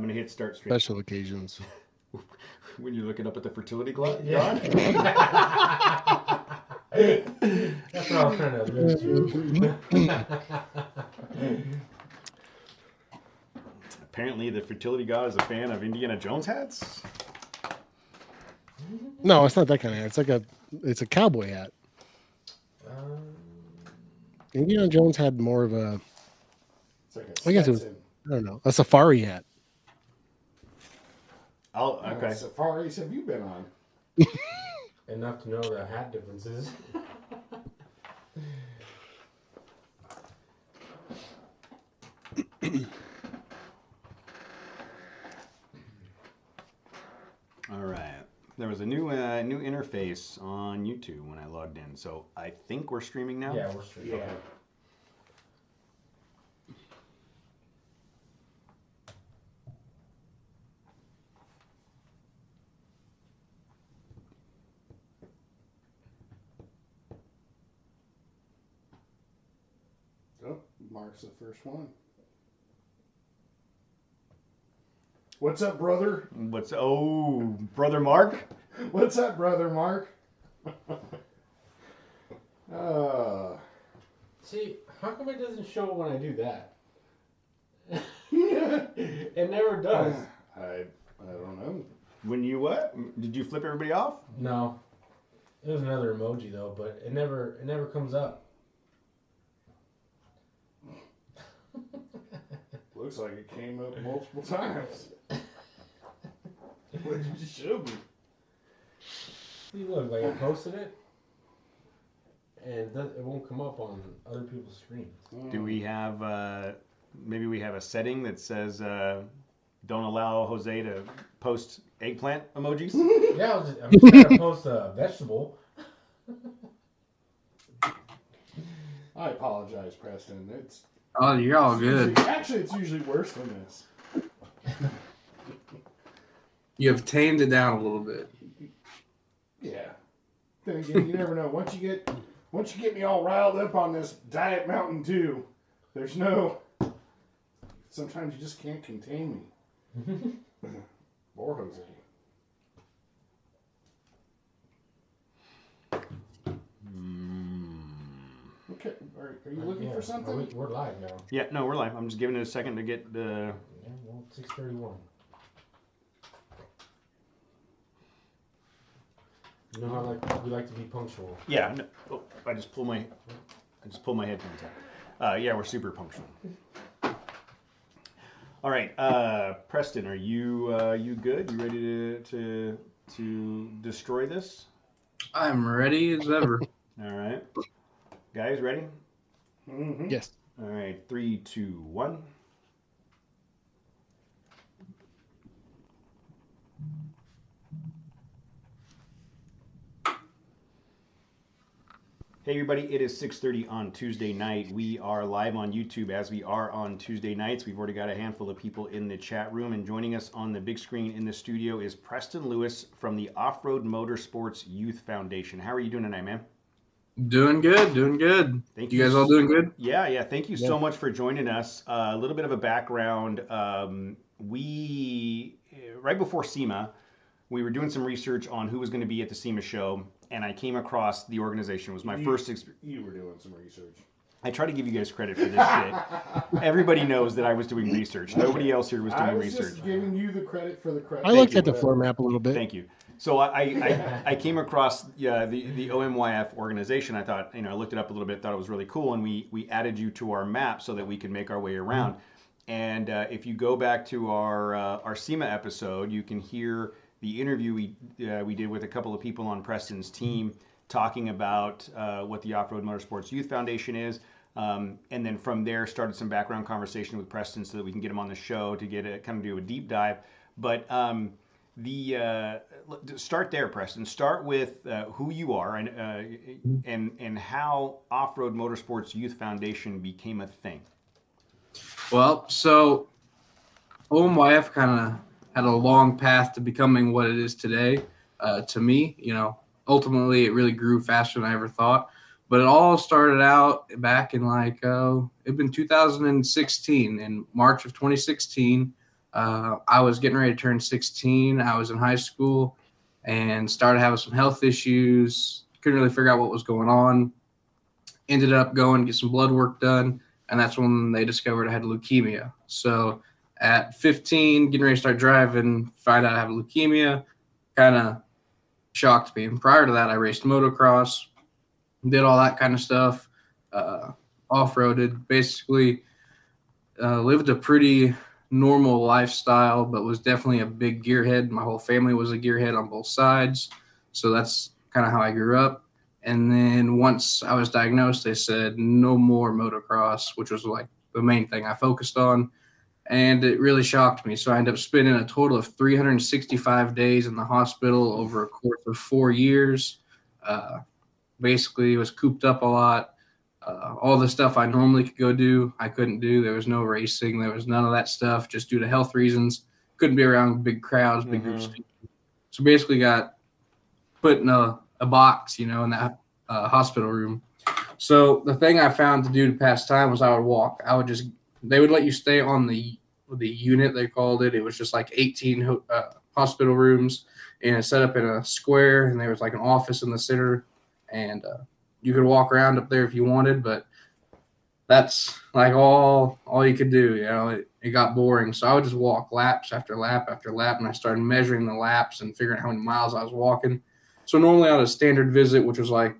I'm going to hit start stream. Special occasions. When you're looking up at the fertility god? Yeah. That's what I was trying to allude to. Apparently, the fertility god is a fan of Indiana Jones hats. No, it's not that kind of hat. It's a cowboy hat. Indiana Jones had more of a. It's like I guess it was. I don't know, a safari hat. Oh, okay. What safaris have you been on? Enough to know the hat differences. All right. There was a new interface on YouTube when I logged in, so I think we're streaming now. Yeah, we're streaming. Yeah. Oh, Mark's the first one. What's up, brother? Brother Mark? What's up, brother Mark? See, how come it doesn't show when I do that? It never does. I don't know. When you what? Did you flip everybody off? No. It was another emoji though, but it never comes up. Looks like it came up multiple times. What did you just show me? See, look, like I posted it, and it won't come up on other people's screens. Do we have maybe we have a setting that says don't allow Jose to post eggplant emojis? Yeah, I'm just trying to post a vegetable. I apologize, Preston. Oh, you're all good. It's usually worse than this. You have tamed it down a little bit. Yeah. Then again, you never know. Once you get me all riled up on this Diet Mountain Dew, there's no. Sometimes you just can't contain me. Or Jose. Okay. Are you looking for something? We're live now. Yeah, no, we're live. I'm just giving it a second to get the. Yeah, well, 6:31. You know how we like to be punctual. Yeah. No, oh, I just pulled my headphones out. Yeah, we're super punctual. All right, Preston, are you good? You ready to destroy this? I'm ready as ever. All right, guys, ready? Mm-hmm. Yes. All right, 3, 2, 1. Hey everybody, it is 6:30 on Tuesday night. We are live on YouTube as we are on Tuesday nights. We've already got a handful of people in the chat room, and joining us on the big screen in the studio is Preston Lewis from the Offroad Motorsports Youth Foundation. How are you doing tonight, man? Doing good. Thank You guys all doing good? Yeah. Thank you so much for joining us. A little bit of a background. We, right before SEMA, we were doing some research on who was going to be at the SEMA show, and I came across the organization. It was my first experience. You were doing some research. I try to give you guys credit for this shit. Everybody knows that I was doing research. Nobody else here was doing research. I was just giving you the credit for the credit. I looked at the floor map a little bit. Thank you. So I came across the OMYF organization. I thought, I looked it up a little bit, thought it was really cool, and we added you to our map so that we could make our way around. And if you go back to our SEMA episode, you can hear the interview we did with a couple of people on Preston's team talking about what the Offroad Motorsports Youth Foundation is. And then from there started some background conversation with Preston so that we can get him on the show to do a deep dive. But start there, Preston. Start with who you are and how Offroad Motorsports Youth Foundation became a thing. Well, so OMYF kind of had a long path to becoming what it is today. To me, ultimately it really grew faster than I ever thought. But it all started out back in it'd been 2016. In March of 2016, I was getting ready to turn 16. I was in high school and started having some health issues. Couldn't really figure out what was going on. Ended up going to get some blood work done, and that's when they discovered I had leukemia. So at 15, getting ready to start driving, find out I have leukemia, kind of shocked me. And prior to that, I raced motocross, did all that kind of stuff, off-roaded, basically lived a pretty normal lifestyle, but was definitely a big gearhead. My whole family was a gearhead on both sides. So that's kind of how I grew up. And then once I was diagnosed, they said no more motocross, which was like the main thing I focused on. And it really shocked me. So I ended up spending a total of 365 days in the hospital over a course of 4 years. Basically was cooped up a lot. All the stuff I normally could go do, I couldn't do. There was no racing. There was none of that stuff just due to health reasons. Couldn't be around big crowds, big groups of people. So basically got put in a box, in that hospital room. So the thing I found to do to pass time was I would walk. They would let you stay on the unit, they called it. It was just like 18 hospital rooms, and it's set up in a square, and there was like an office in the center, and you could walk around up there if you wanted, but that's like all you could do. It got boring. So I would just walk laps after lap after lap, and I started measuring the laps and figuring out how many miles I was walking. So normally on a standard visit, which was like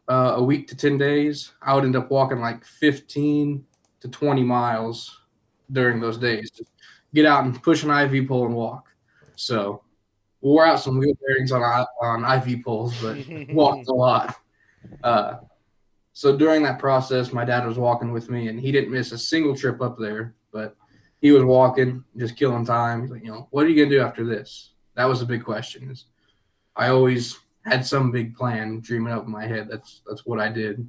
a week to 10 days, I would end up walking like 15 to 20 miles during those days. Just get out and push an IV pole and walk. So wore out some wheel bearings on IV poles, but walked a lot. So during that process, my dad was walking with me, and he didn't miss a single trip up there, but he was walking, just killing time. He's like, what are you going to do after this? That was a big question. I always had some big plan dreaming up in my head. That's what I did.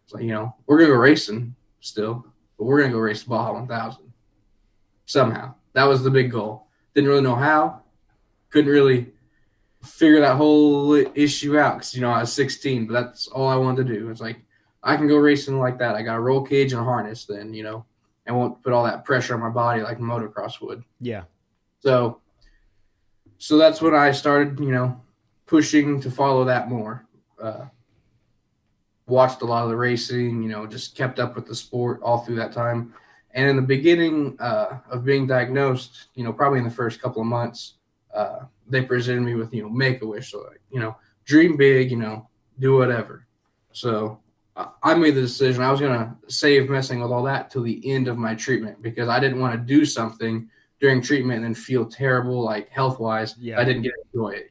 It's like, we're going to go racing still, but we're going to go race the Baja 1000 somehow. That was the big goal. Didn't really know how. Couldn't really figure that whole issue out because, I was 16, but that's all I wanted to do. It's like, I can go racing like that. I got a roll cage and a harness then, and won't put all that pressure on my body like motocross would. Yeah. So that's when I started, pushing to follow that more. Watched a lot of the racing, just kept up with the sport all through that time. And in the beginning of being diagnosed, probably in the first couple of months, they presented me with, make a wish. So like, dream big, do whatever. So I made the decision I was going to save messing with all that till the end of my treatment because I didn't want to do something during treatment and then feel terrible, like health-wise. Yeah. I didn't get to enjoy it,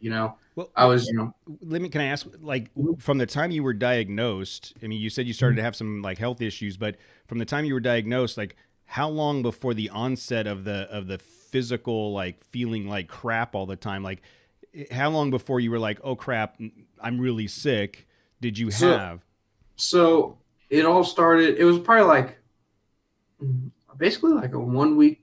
Well, I was, can I ask, like, from the time you were diagnosed, I mean, you said you started to have some like health issues, but from the time you were diagnosed, like how long before the onset of the physical, like feeling like crap all the time, like how long before you were like, oh crap, I'm really sick, did you have? So it all started, it was probably like basically like a 1 week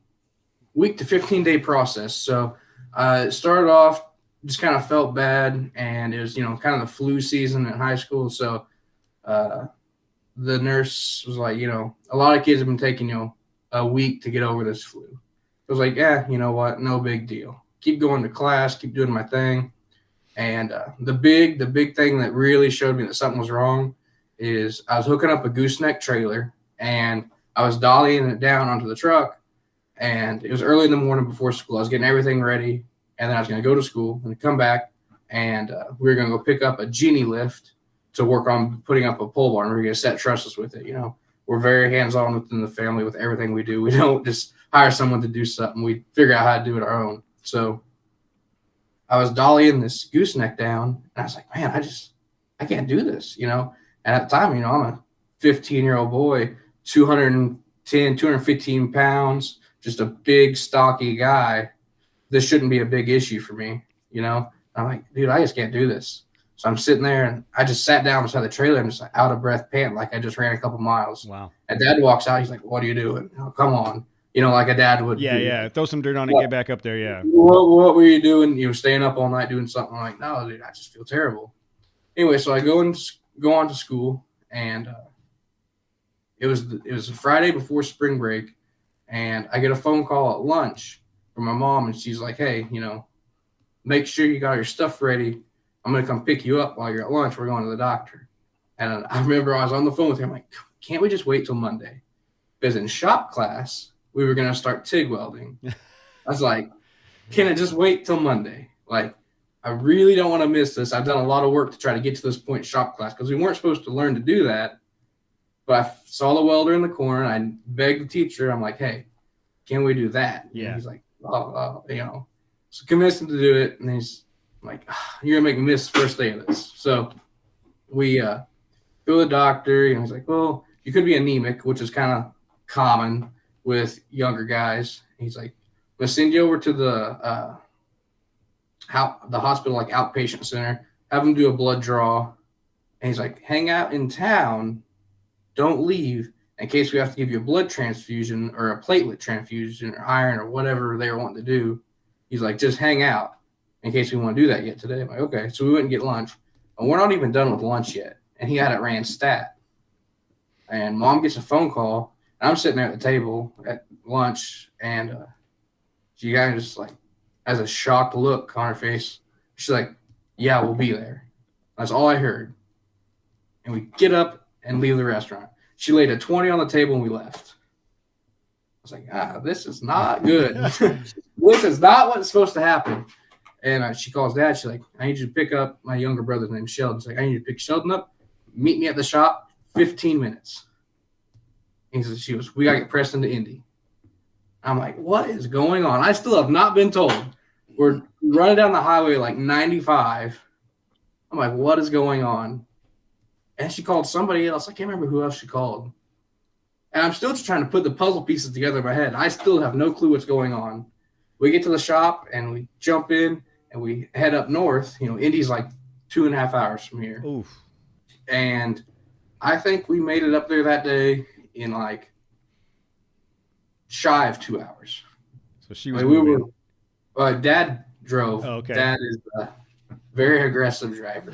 to 15-day process. So it started off, just kind of felt bad, and it was, kind of the flu season in high school. So the nurse was like, a lot of kids have been taking, a week to get over this flu. I was like, yeah, you know what? No big deal. Keep going to class, keep doing my thing. And the big thing that really showed me that something was wrong is I was hooking up a gooseneck trailer, and I was dollying it down onto the truck, and it was early in the morning before school. I was getting everything ready, and then I was going to go to school and come back, and we were going to go pick up a genie lift to work on putting up a pole barn. We were going to set trusses with it. We're very hands-on within the family with everything we do. We don't just hire someone to do something. We figure out how to do it our own. So I was dollying this gooseneck down, and I was like, man, I can't do this, And at the time, I'm a 15-year-old boy, 210, 215 pounds, just a big, stocky guy. This shouldn't be a big issue for me, I'm like, dude, I just can't do this. So I'm sitting there, and I just sat down beside the trailer and just like out of breath panting like I just ran a couple miles. Wow. And Dad walks out. He's like, what are you doing? Come on. Like a dad would do. Yeah. Throw some dirt on it, get back up there, yeah. What were you doing? Staying up all night doing something? I'm like, no, dude, I just feel terrible. Anyway, so I go on to school, and it was a Friday before spring break, And I get a phone call at lunch from my mom, and she's like, hey, make sure you got your stuff ready. I'm going to come pick you up while you're at lunch. We're going to the doctor. And I remember I was on the phone with her. I'm like, can't we just wait till Monday? Because in shop class, we were going to start TIG welding. I was like, can it just wait till Monday? Like, I really don't want to miss this. I've done a lot of work to try to get to this point in shop class because we weren't supposed to learn to do that. But I saw the welder in the corner, and I begged the teacher. I'm like, hey, can we do that? Yeah. And he's like, So convinced him to do it. And he's like, you're going to make me miss the first day of this. So we go to the doctor. He's like, well, you could be anemic, which is kind of common with younger guys. He's like, I'm going to send you over to the hospital, like outpatient center, have them do a blood draw. And he's like, hang out in town. Don't leave in case we have to give you a blood transfusion or a platelet transfusion or iron or whatever they were wanting to do. He's like, just hang out in case we want to do that yet today. I'm like, okay. So we went and get lunch. And we're not even done with lunch yet. And he had it ran stat. And mom gets a phone call. And I'm sitting there at the table at lunch. And she kind of just like has a shocked look on her face. She's like, yeah, we'll be there. That's all I heard. And we get up and leave the restaurant. She laid a 20 on the table and we left. I was like, this is not good. This is not what's supposed to happen. And she calls dad. She's like, I need you to pick up my younger brother's name, Sheldon. She's like, I need you to pick Sheldon up. Meet me at the shop, 15 minutes. And she goes, we got to get Preston to Indy. I'm like, what is going on? I still have not been told. We're running down the highway like 95. I'm like, what is going on? And she called somebody else. I can't remember who else she called. And I'm still just trying to put the puzzle pieces together in my head. I still have no clue what's going on. We get to the shop and we jump in and we head up north. Indy's like 2.5 hours from here. Oof. And I think we made it up there that day in like shy of 2 hours. So she was Dad drove. Oh, okay. Dad is a very aggressive driver.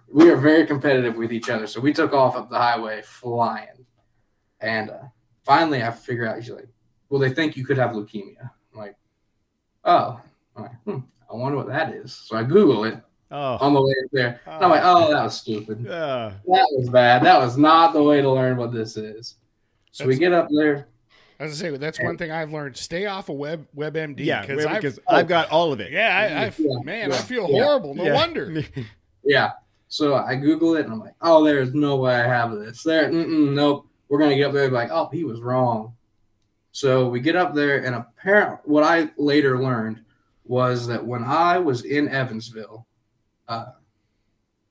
We are very competitive with each other. So we took off up the highway flying. And finally I figure out, she's like, well, they think you could have leukemia. I'm like, oh. I'm like, I wonder what that is. So I Google it on the way there. And I'm like, oh, that was stupid. That was bad. That was not the way to learn what this is. So we get up there. As I say, that's one thing I've learned. Stay off of WebMD. Yeah, because I've got all of it. Yeah, I feel horrible. No wonder. Yeah. So I Google it, and I'm like, oh, there's no way I have this. Nope. We're going to get up there and be like, oh, he was wrong. So we get up there, and apparently what I later learned was that when I was in Evansville,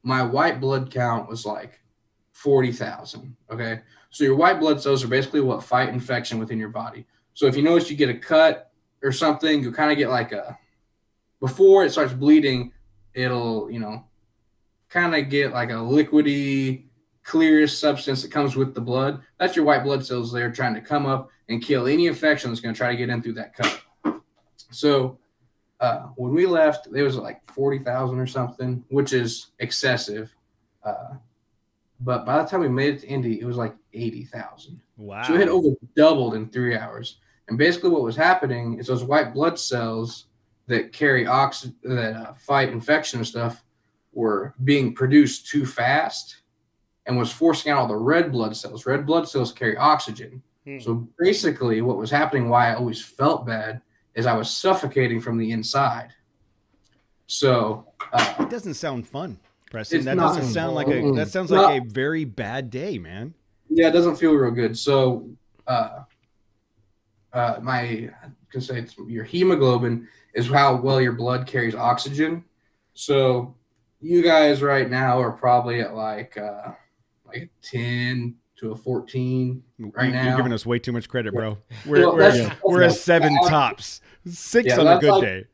my white blood count was like 40,000, okay? So your white blood cells are basically what fight infection within your body. So if you notice you get a cut or something, you kind of get like before it starts bleeding, it'll, kind of get like a liquidy, clearest substance that comes with the blood. That's your white blood cells there trying to come up and kill any infection that's going to try to get in through that cut. So when we left, there was like 40,000 or something, which is excessive. But by the time we made it to Indy, it was like 80,000. Wow. So it had over doubled in 3 hours. And basically what was happening is those white blood cells that carry that fight infection and stuff were being produced too fast and was forcing out all the red blood cells. Red blood cells carry oxygen. So basically what was happening, why I always felt bad, is I was suffocating from the inside. So it doesn't sound fun, Preston. That not, doesn't sound like that sounds like a very bad day, man. Yeah, it doesn't feel real good. So I can say it's your hemoglobin is how well your blood carries oxygen. So you guys right now are probably at like a 10 to a 14 right now. You're giving us way too much credit, bro. Well, we're a 7 tops, 6 on a good day.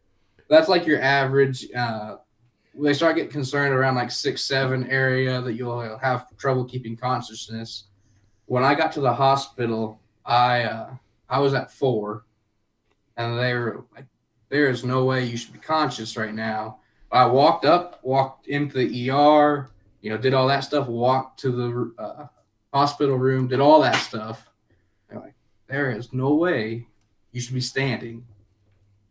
That's like your average. They start getting concerned around like 6, 7 area that you'll have trouble keeping consciousness. When I got to the hospital, I was at 4, and they were like, "There is no way you should be conscious right now." I walked into the ER, did all that stuff, walked to the hospital room, did all that stuff. there is no way you should be standing.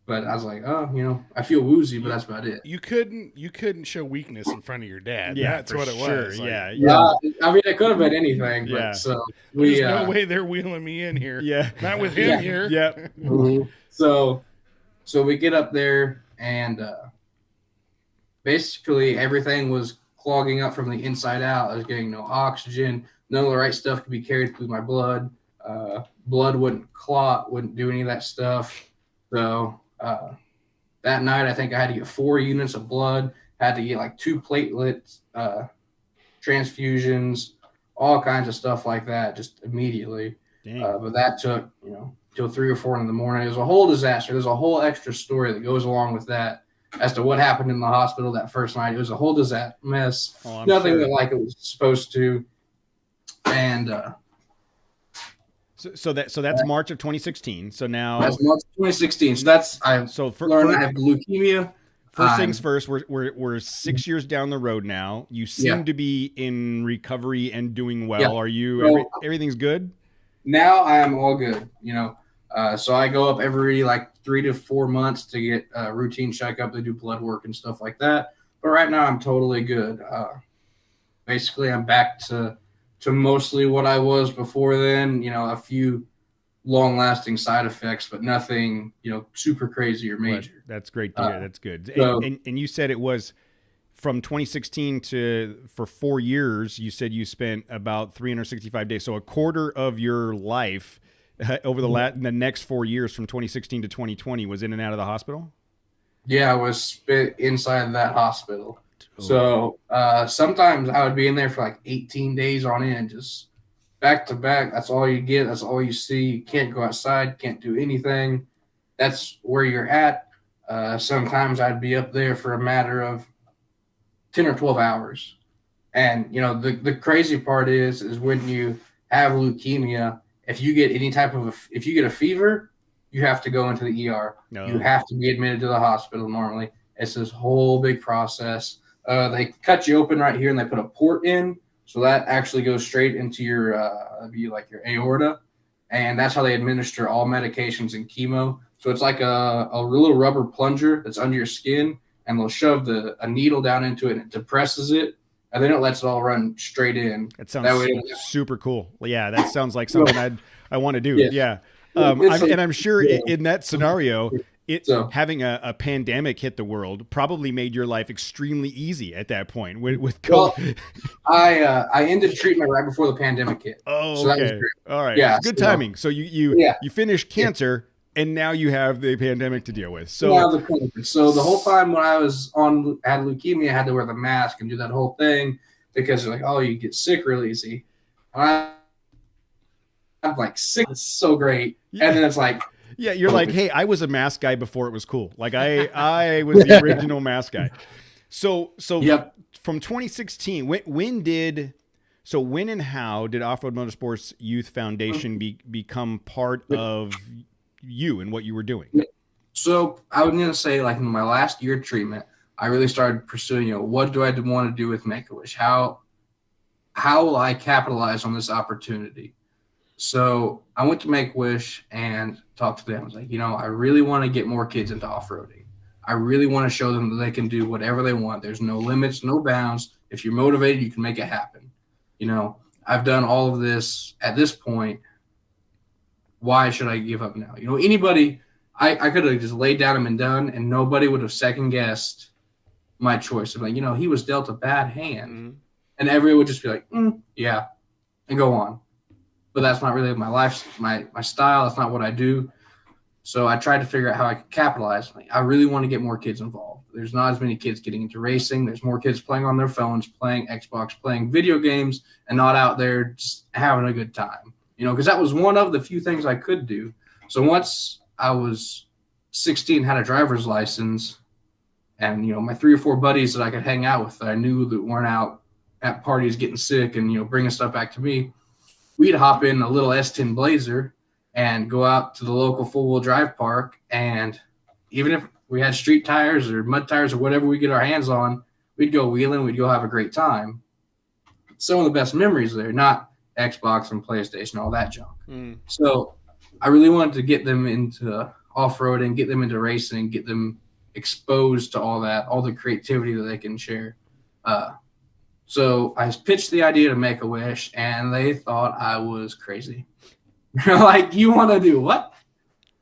But I was like, oh, you know, I feel woozy, but that's about it. You couldn't show weakness in front of your dad. Yeah, That's for what it sure. was. Like, Yeah. I mean, it could have been anything, but Yeah. so there's no way they're wheeling me in here. Yeah. Not with him Yeah. here. Yeah. So we get up there, and basically everything was clogging up from the inside out. I was getting no oxygen. None of the right stuff could be carried through my blood. Blood wouldn't clot, wouldn't do any of that stuff. So that night, I think I had to get 4 units of blood, had to get like 2 platelets, transfusions, all kinds of stuff like that, just immediately. But that took, you know, till 3 or 4 in the morning. It was a whole disaster. There's a whole extra story that goes along with that as to what happened in the hospital that first night. It was a whole disaster mess. Nothing that like it was supposed to. And so that's March of 2016. So now that's March 2016. So that's I learned I have leukemia. First things first, we're 6 years down the road now. You seem to be in recovery and doing well. Yeah. Are you? Everything's good? Now I am all good. You know, so I go up every like 3 to 4 months to get a routine checkup. They do blood work and stuff like that. But right now I'm totally good. Basically, I'm back to mostly what I was before then. You know, a few long-lasting side effects, but nothing, you know, super crazy or major. Right. That's great to hear. That's good. So, and you said it was from 2016 for 4 years. You said you spent about 365 days, so a quarter of your life over the next 4 years, from 2016 to 2020, was in and out of the hospital. Yeah, I was spent inside that hospital. So sometimes I would be in there for like 18 days on end, just back to back. That's all you get. That's all you see. You can't go outside, can't do anything. That's where you're at. Sometimes I'd be up there for a matter of 10 or 12 hours. And, you know, the crazy part is when you have leukemia, if you get any type of, if you get a fever, you have to go into the ER. No. You have to be admitted to the hospital normally. It's this whole big process. They cut you open right here and they put a port in. So that actually goes straight into your, your aorta. And that's how they administer all medications and chemo. So it's like a little rubber plunger that's under your skin, and they'll shove a needle down into it and it depresses it. And then it lets it all run straight in. That sounds super cool. Yeah, that sounds like something I want to do. Yeah. I'm sure in that scenario, having a pandemic hit the world probably made your life extremely easy at that point with COVID. Well, I ended treatment right before the pandemic hit. Oh, so okay. That was great. All right. Yeah, good timing. So you finished cancer, and now you have the pandemic to deal with. So the whole time when I had leukemia, I had to wear the mask and do that whole thing because they're like, oh, you get sick really easy. I'm like, sick is so great. Yeah. And then it's like, yeah, you're like, hey, I was a mask guy before it was cool. Like I was the original mask guy. So yep. From 2016, when and how did Offroad Motorsports Youth Foundation become part of you and what you were doing? So I was going to say, like, in my last year of treatment, I really started pursuing, you know, what do I want to do with Make-A-Wish? How will I capitalize on this opportunity? So I went to Make-A-Wish and talked to them. I was like, you know, I really want to get more kids into off-roading. I really want to show them that they can do whatever they want. There's no limits, no bounds. If you're motivated, you can make it happen. You know, I've done all of this at this point. Why should I give up now? You know, anybody, I could have just laid down and been done, and nobody would have second-guessed my choice. I'm like, you know, he was dealt a bad hand. Mm-hmm. And everyone would just be like, yeah, and go on. But that's not really my life, my style. That's not what I do. So I tried to figure out how I could capitalize. Like, I really want to get more kids involved. There's not as many kids getting into racing. There's more kids playing on their phones, playing Xbox, playing video games, and not out there just having a good time. You know, because that was one of the few things I could do. So once I was 16, had a driver's license, and, you know, my 3 or 4 buddies that I could hang out with that I knew that weren't out at parties getting sick and, you know, bringing stuff back to me, we'd hop in a little S10 Blazer and go out to the local four-wheel drive park. And even if we had street tires or mud tires or whatever we get our hands on, we'd go wheeling, we'd go have a great time. Some of the best memories there, not Xbox and PlayStation, all that junk. So I really wanted to get them into off-roading, get them into racing, get them exposed to all that, all the creativity that they can share. So I pitched the idea to Make-A-Wish, and they thought I was crazy. They're like, you want to do what?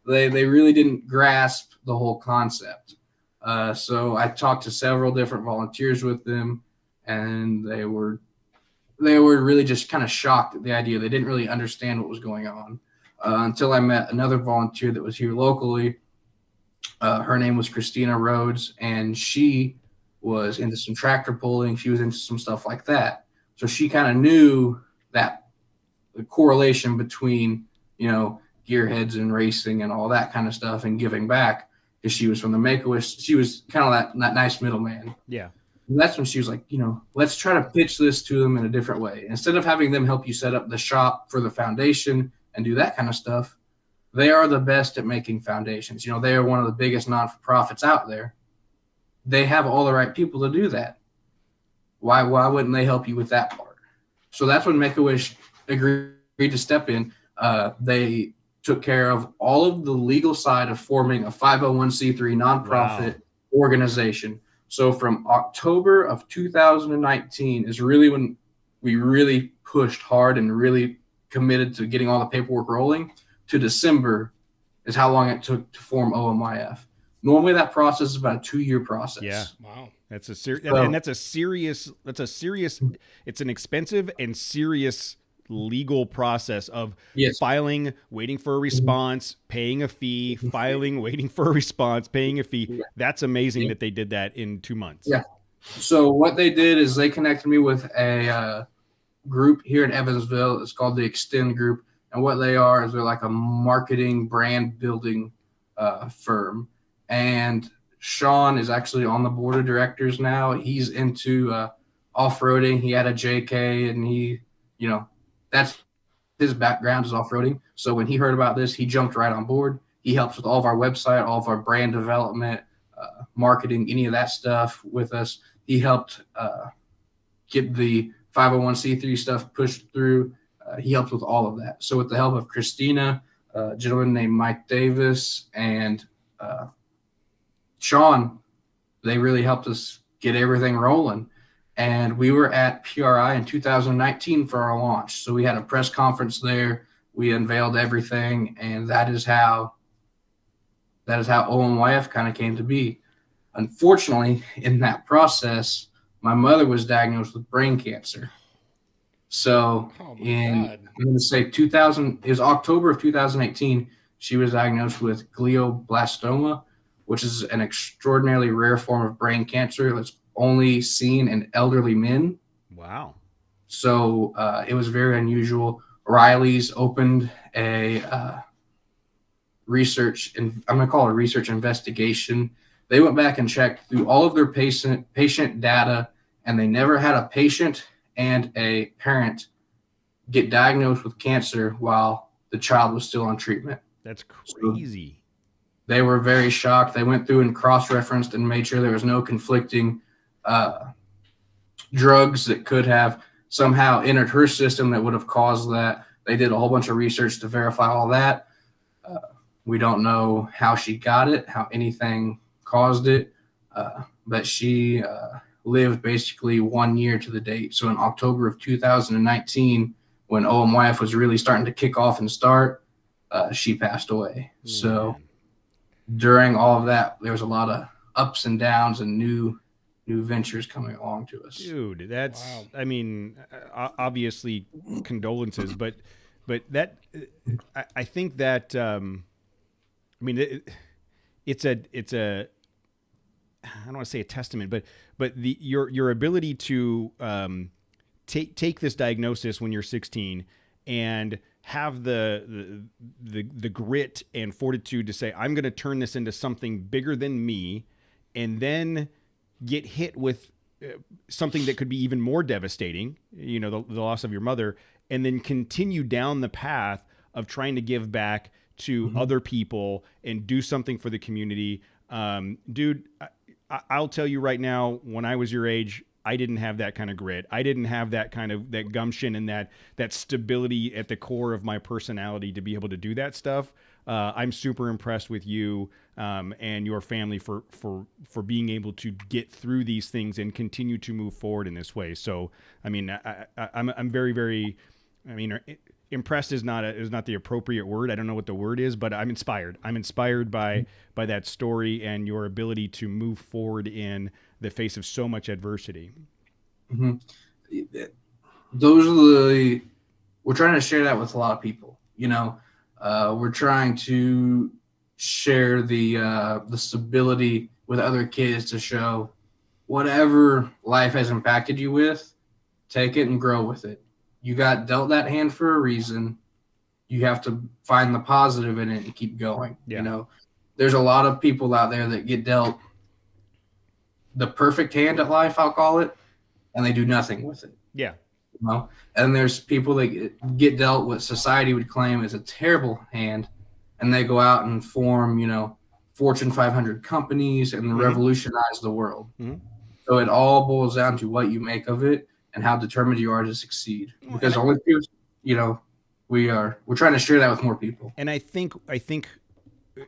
They really didn't grasp the whole concept. So I talked to several different volunteers with them, and they were really just kind of shocked at the idea. They didn't really understand what was going on until I met another volunteer that was here locally. Her name was Christina Rhodes, and she was into some tractor pulling. She was into some stuff like that. So she kind of knew that the correlation between, gearheads and racing and all that kind of stuff and giving back, because she was from the Make-A-Wish. She was kind of that nice middleman. Yeah. And that's when she was like, let's try to pitch this to them in a different way. Instead of having them help you set up the shop for the foundation and do that kind of stuff, they are the best at making foundations. They are one of the biggest non-for-profits out there. They have all the right people to do that. Why wouldn't they help you with that part? So that's when Make-A-Wish agreed to step in. They took care of all of the legal side of forming a 501c3 nonprofit organization. So from October of 2019 is really when we really pushed hard and really committed to getting all the paperwork rolling, to December is how long it took to form OMYF. Normally that process is about a 2-year process. Yeah. Wow. That's a serious, it's an expensive and serious legal process of filing, waiting for a response, paying a fee, filing, waiting for a response, paying a fee. Yeah. That's amazing that they did that in 2 months. Yeah. So what they did is they connected me with a group here in Evansville. It's called the Extend Group. And what they are is they're like a marketing brand building firm. And Sean is actually on the board of directors now. He's into off-roading. He had a JK, and he, that's his background is off-roading. So when he heard about this, he jumped right on board. He helps with all of our website, all of our brand development, marketing, any of that stuff with us. He helped get the 501c3 stuff pushed through. He helped with all of that. So with the help of Christina, a gentleman named Mike Davis, and Sean, they really helped us get everything rolling. And we were at PRI in 2019 for our launch. So we had a press conference there. We unveiled everything, and that is how OMYF kind of came to be. Unfortunately, in that process, my mother was diagnosed with brain cancer. So I'm going to say it was October of 2018, she was diagnosed with glioblastoma, which is an extraordinarily rare form of brain cancer that's only seen in elderly men. Wow. So it was very unusual. Riley's opened a research, and I'm going to call it a research investigation. They went back and checked through all of their patient data, and they never had a patient and a parent get diagnosed with cancer while the child was still on treatment. That's crazy. So they were very shocked. They went through and cross-referenced and made sure there was no conflicting drugs that could have somehow entered her system that would have caused that. They did a whole bunch of research to verify all that. We don't know how she got it, how anything caused it, but she lived basically 1 year to the date. So in October of 2019, when OMYF was really starting to kick off and start, she passed away. Mm-hmm. So during all of that, there was a lot of ups and downs and new ventures coming along to us. Dude, that's, wow. I mean, obviously condolences, but that, I think that, I mean, it's a, I don't want to say a testament, but your ability to take this diagnosis when you're 16 and have the grit and fortitude to say, I'm going to turn this into something bigger than me, and then get hit with something that could be even more devastating, the loss of your mother, and then continue down the path of trying to give back to mm-hmm. other people and do something for the community. Dude, I'll tell you right now, when I was your age, I didn't have that kind of grit. I didn't have that kind of that gumption and that stability at the core of my personality to be able to do that stuff. I'm super impressed with you and your family for being able to get through these things and continue to move forward in this way. So, I mean, I'm very, very, I mean, impressed is not the appropriate word. I don't know what the word is, but I'm inspired. I'm inspired by that story and your ability to move forward in the face of so much adversity. Mm-hmm. We're trying to share that with a lot of people, you know. We're trying to share the stability with other kids to show whatever life has impacted you with, take it and grow with it. You got dealt that hand for a reason. You have to find the positive in it and keep going. Yeah. You know, there's a lot of people out there that get dealt the perfect hand at life, I'll call it, and they do nothing with it. Yeah. You know? And there's people that get dealt what society would claim as a terrible hand, and they go out and form, you know, Fortune 500 companies and revolutionize the world. Mm-hmm. So it all boils down to what you make of it and how determined you are to succeed. Because only people, you know, we're trying to share that with more people. And I think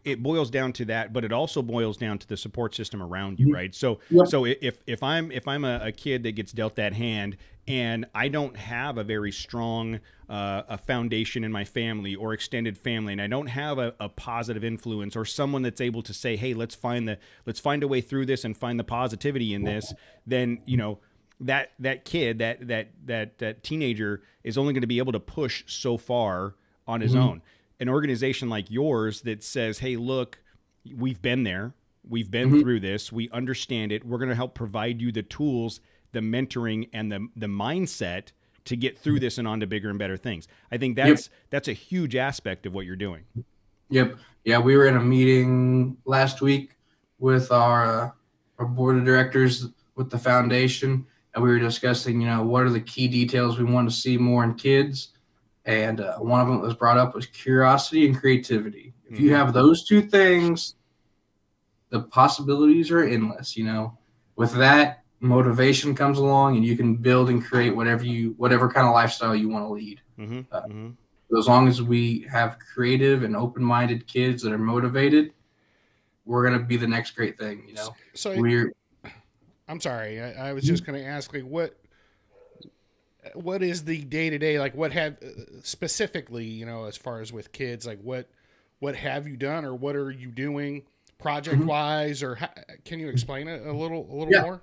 it boils down to that, but it also boils down to the support system around you, right? So, so if I'm a kid that gets dealt that hand and I don't have a very strong a foundation in my family or extended family, and I don't have a positive influence or someone that's able to say, hey, let's find a way through this and find the positivity in this, then, you know, that kid, that teenager is only going to be able to push so far on his own. An organization like yours that says, hey, look, we've been there. We've been through this. We understand it. We're going to help provide you the tools, the mentoring, and the mindset to get through this and on to bigger and better things. I think that's a huge aspect of what you're doing. Yep. Yeah, we were in a meeting last week with our board of directors with the foundation, and we were discussing, you know, what are the key details we want to see more in kids. And one of them that was brought up was curiosity and creativity. If you have those two things, the possibilities are endless. You know, with that, motivation comes along, and you can build and create whatever kind of lifestyle you want to lead. As long as we have creative and open-minded kids that are motivated, we're gonna be the next great thing. You know, so I'm sorry, I was just going to ask, like, what is the day-to-day, like, what have specifically, you know, as far as with kids, like what have you done or what are you doing project wise, or can you explain it a little more?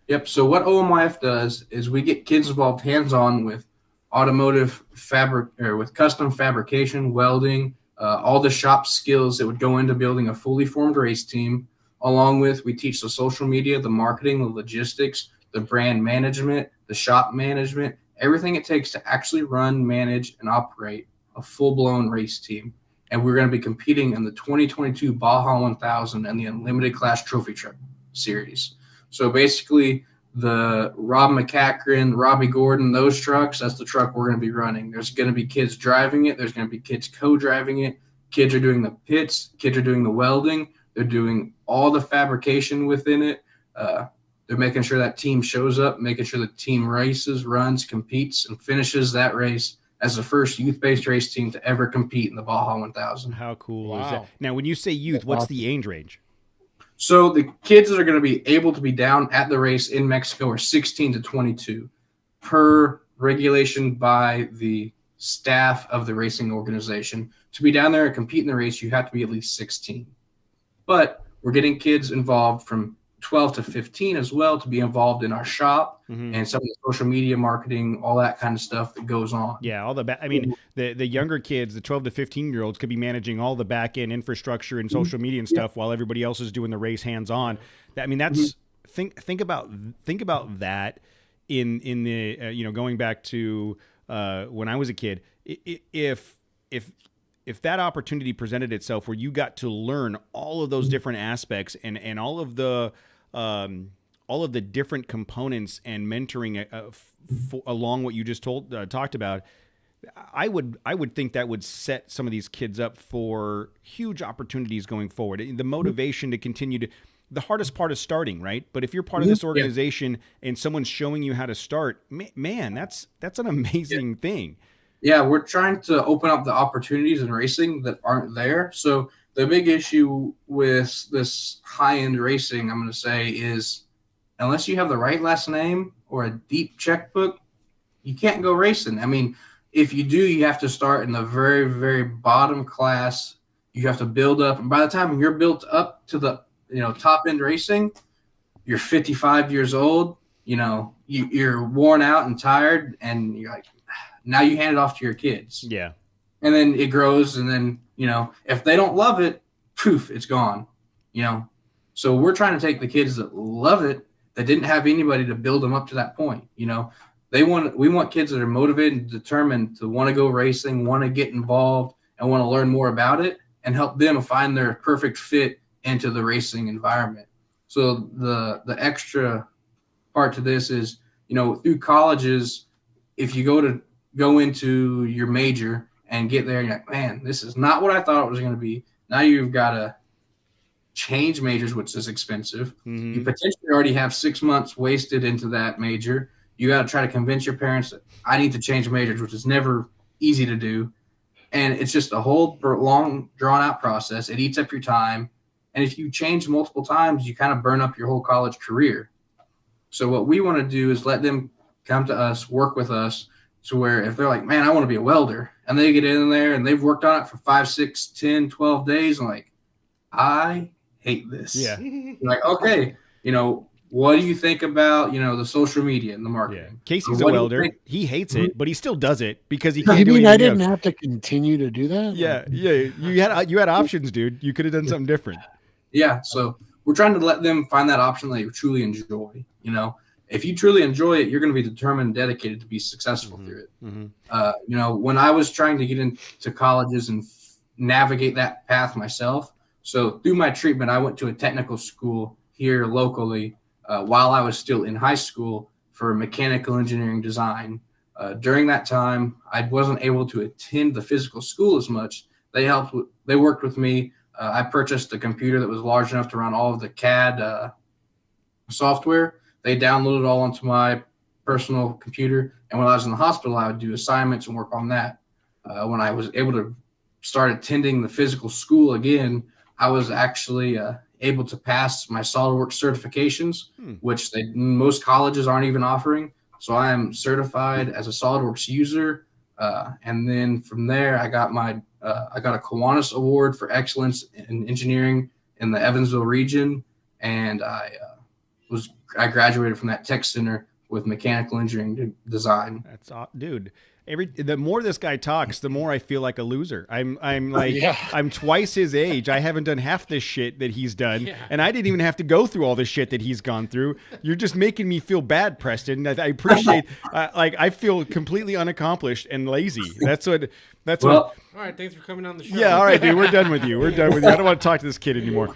Yep. So what OMYF does is we get kids involved hands-on with automotive with custom fabrication, welding, all the shop skills that would go into building a fully formed race team. Along with, we teach the social media, the marketing, the logistics, the brand management, the shop management, everything it takes to actually run, manage, and operate a full-blown race team. And we're going to be competing in the 2022 Baja 1000 and the Unlimited Class Trophy Truck Series. So basically, the Rob McCachran, Robbie Gordon, those trucks, that's the truck we're going to be running. There's going to be kids driving it. There's going to be kids co-driving it. Kids are doing the pits. Kids are doing the welding. They're doing all the fabrication within it. They're making sure that team shows up, making sure the team races, runs, competes, and finishes that race as the first youth-based race team to ever compete in the Baja 1000. How cool is that? Now, when you say youth, what's the age range? So the kids that are going to be able to be down at the race in Mexico are 16 to 22 per regulation by the staff of the racing organization. To be down there and compete in the race, you have to be at least 16. But we're getting kids involved from 12 to 15 as well to be involved in our shop and some of the social media marketing, all that kind of stuff that goes on. Yeah, all the the younger kids, the 12 to 15-year-olds could be managing all the back-end infrastructure and social media and stuff while everybody else is doing the race hands-on. I mean, that's think about that in the you know, going back to when I was a kid. If that opportunity presented itself where you got to learn all of those different aspects and all of the different components and mentoring along what you just talked about, I would think that would set some of these kids up for huge opportunities going forward. The motivation to continue to, the hardest part is starting, right? But if you're part of this organization and someone's showing you how to start, man, that's an amazing thing. Yeah, we're trying to open up the opportunities in racing that aren't there. So the big issue with this high-end racing, I'm going to say, is unless you have the right last name or a deep checkbook, you can't go racing. I mean, if you do, you have to start in the very, very bottom class. You have to build up. And by the time you're built up to the top-end racing, you're 55 years old. You're worn out and tired, and you're like, now you hand it off to your kids. Yeah. And then it grows, and then, if they don't love it, poof, it's gone. So we're trying to take the kids that love it, that didn't have anybody to build them up to that point. We want kids that are motivated and determined to want to go racing, want to get involved, and want to learn more about it, and help them find their perfect fit into the racing environment. So the extra part to this is, through colleges, if you go into your major and get there and you're like, man, this is not what I thought it was going to be. Now you've got to change majors, which is expensive. Mm-hmm. You potentially already have 6 months wasted into that major. You got to try to convince your parents that I need to change majors, which is never easy to do. And it's just a whole long, drawn-out process. It eats up your time. And if you change multiple times, you kind of burn up your whole college career. So what we want to do is let them come to us, work with us, to where if they're like, man, I want to be a welder, and they get in there and they've worked on it for 5, 6, 10, 12 days, and like, I hate this. Yeah. Like, okay, what do you think about, the social media and the marketing? Yeah. Casey's a welder. He hates it, but he still does it because he can't You do mean anything I didn't else. have to continue to do that? Yeah. You had options, dude. You could have done something different. Yeah. So we're trying to let them find that option they truly enjoy. If you truly enjoy it, you're going to be determined and dedicated to be successful through it. Mm-hmm. When I was trying to get into colleges and navigate that path myself, so through my treatment, I went to a technical school here locally while I was still in high school for mechanical engineering design. During that time, I wasn't able to attend the physical school as much. They worked with me. I purchased a computer that was large enough to run all of the CAD software. They downloaded it all onto my personal computer. And when I was in the hospital, I would do assignments and work on that. When I was able to start attending the physical school again, I was actually able to pass my SolidWorks certifications, which most colleges aren't even offering. So I am certified as a SolidWorks user. And then from there, I got a Kiwanis Award for Excellence in Engineering in the Evansville region. And I graduated from that tech center with mechanical engineering design. That's dude. The more this guy talks, the more I feel like a loser. I'm like, I'm twice his age. I haven't done half this shit that he's done. Yeah. And I didn't even have to go through all the shit that he's gone through. You're just making me feel bad, Preston. I appreciate, I feel completely unaccomplished and lazy. That's what. All right. Thanks for coming on the show. Yeah. All right, dude. We're done with you. I don't want to talk to this kid anymore.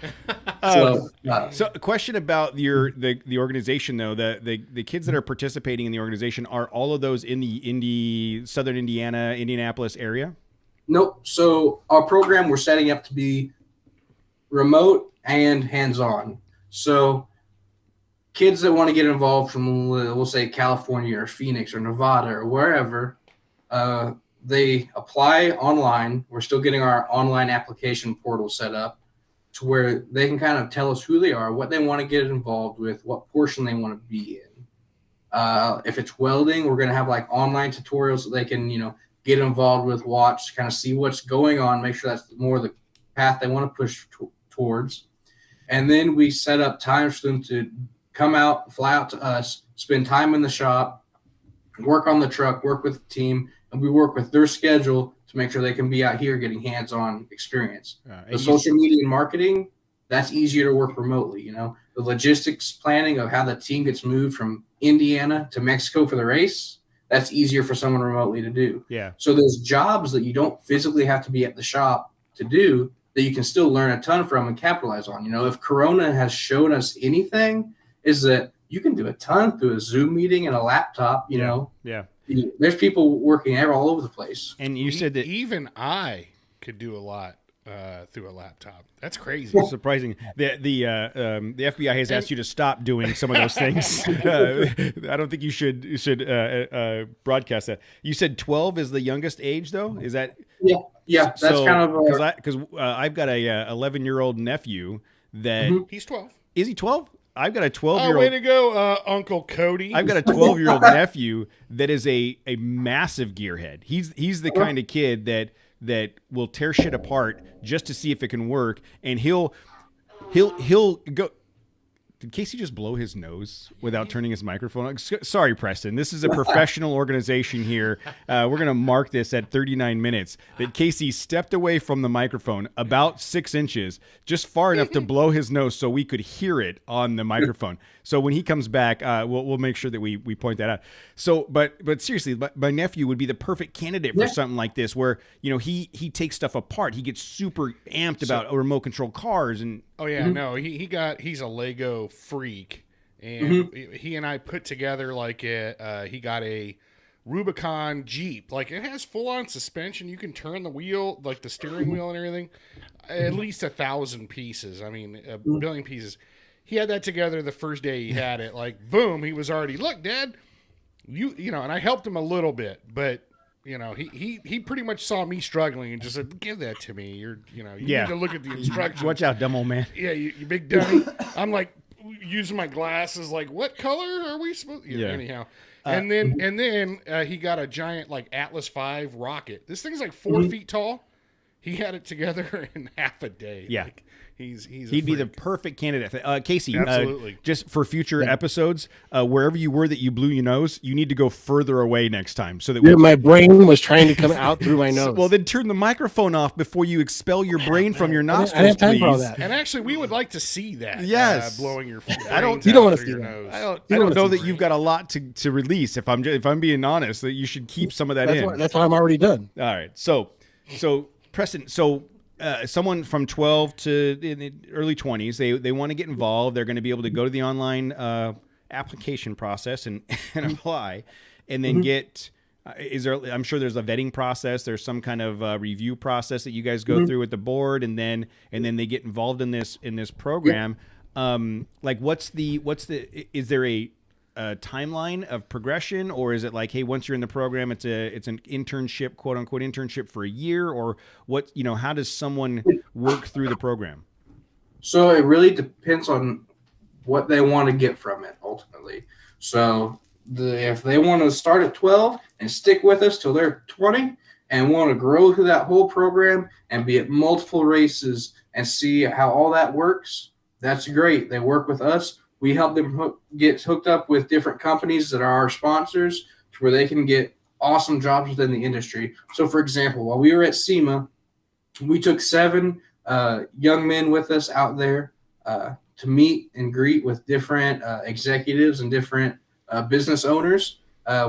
So a question about the organization though. The kids that are participating in the organization, are all of those in the Southern Indiana, Indianapolis area? Nope. So our program we're setting up to be remote and hands-on. So kids that want to get involved from, we'll say, California or Phoenix or Nevada or wherever, they apply online. We're still getting our online application portal set up to where they can kind of tell us who they are, what they want to get involved with, what portion they want to be in. If it's welding, we're going to have like online tutorials so they can, get involved with, watch, kind of see what's going on, make sure that's more the path they want to push towards. And then we set up times for them to come out, fly out to us, spend time in the shop, work on the truck, work with the team, and we work with their schedule to make sure they can be out here getting hands-on experience. The social media and marketing, that's easier to work remotely, The logistics planning of how the team gets moved from Indiana to Mexico for the race, that's easier for someone remotely to do. Yeah. So there's jobs that you don't physically have to be at the shop to do that you can still learn a ton from and capitalize on. If Corona has shown us anything, is that you can do a ton through a Zoom meeting and a laptop, Yeah. There's people working all over the place. And you said that even I could do a lot through a laptop. That's crazy. Surprising. The FBI has asked you to stop doing some of those things. I don't think you should broadcast that. You said 12 is the youngest age, though. Is that? Yeah. That's kind of because I've got a 11-year-old nephew that He's 12. is he 12? I've got a Oh, 12-year-old. way to go, Uncle Cody. I've got a 12-year-old nephew that is a massive gearhead. He's the kind of kid that will tear shit apart just to see if it can work, and he'll go. Did Casey just blow his nose without turning his microphone on? Sorry, Preston. This is a professional organization here. We're going to mark this at 39 minutes that Casey stepped away from the microphone about 6 inches, just far enough to blow his nose so we could hear it on the microphone. So when he comes back, we'll make sure that we point that out. So, but seriously, my nephew would be the perfect candidate for something like this, where he takes stuff apart. He gets super amped about remote control cars and. Oh yeah, no, he's a Lego freak, and he and I put together he got a Rubicon Jeep. Like, it has full on suspension. You can turn the wheel, like the steering wheel and everything. At least 1,000 pieces. I mean, a billion pieces. He had that together the first day he had it. Like, boom, he was already, look, Dad, you know, and I helped him a little bit, but. He pretty much saw me struggling and just said, "Give that to me. You need to look at the instructions." Watch out, dumb old man. Yeah, you big dummy. I'm like using my glasses, like, what color are we supposed? Anyhow, and then he got a giant Atlas V rocket. This thing's like 4 feet tall. He had it together in half a day. Yeah. Like, he'd be the perfect candidate. Casey, Absolutely. Just for future episodes, wherever you were that you blew your nose, you need to go further away next time so that my brain was trying to come out through my nose. Well, then turn the microphone off before you expel your brain from your nostrils. I have time please. for all that. And actually, we would like to see that. Yes. Blowing your. I don't. You don't want want to see that. nose. I don't know that you've got a lot to release. If I'm being honest, that you should keep some of that in. That's why I'm already done. All right. So Preston. Someone from 12 to in the early 20s, they want to get involved. They're going to be able to go to the online application process and apply, and then get. I'm sure there's a vetting process. There's some kind of review process that you guys go through with the board, and then they get involved in this program. Is there a timeline of progression, or is it like, hey, once you're in the program, it's an internship, quote unquote internship for a year, or what? How does someone work through the program? So it really depends on what they want to get from it ultimately. So if they want to start at 12 and stick with us till they're 20 and want to grow through that whole program and be at multiple races and see how all that works, that's great. They work with us. We help them get hooked up with different companies that are our sponsors to where they can get awesome jobs within the industry. So, for example, while we were at SEMA, we took 7 young men with us out there to meet and greet with different executives and different business owners.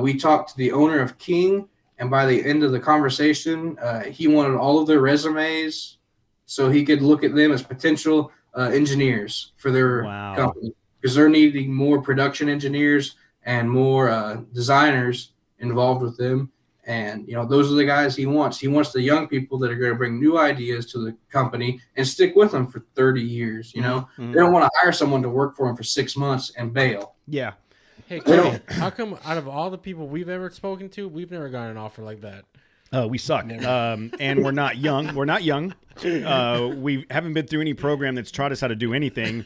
We talked to the owner of King, and by the end of the conversation, he wanted all of their resumes so he could look at them as potential engineers for their company. Because they're needing more production engineers and more designers involved with them. And, those are the guys he wants. He wants the young people that are going to bring new ideas to the company and stick with them for 30 years. They don't want to hire someone to work for them for 6 months and bail. Yeah. Hey, Cody, how come out of all the people we've ever spoken to, we've never gotten an offer like that? We suck. And we're not young. We're not young. We haven't been through any program that's taught us how to do anything.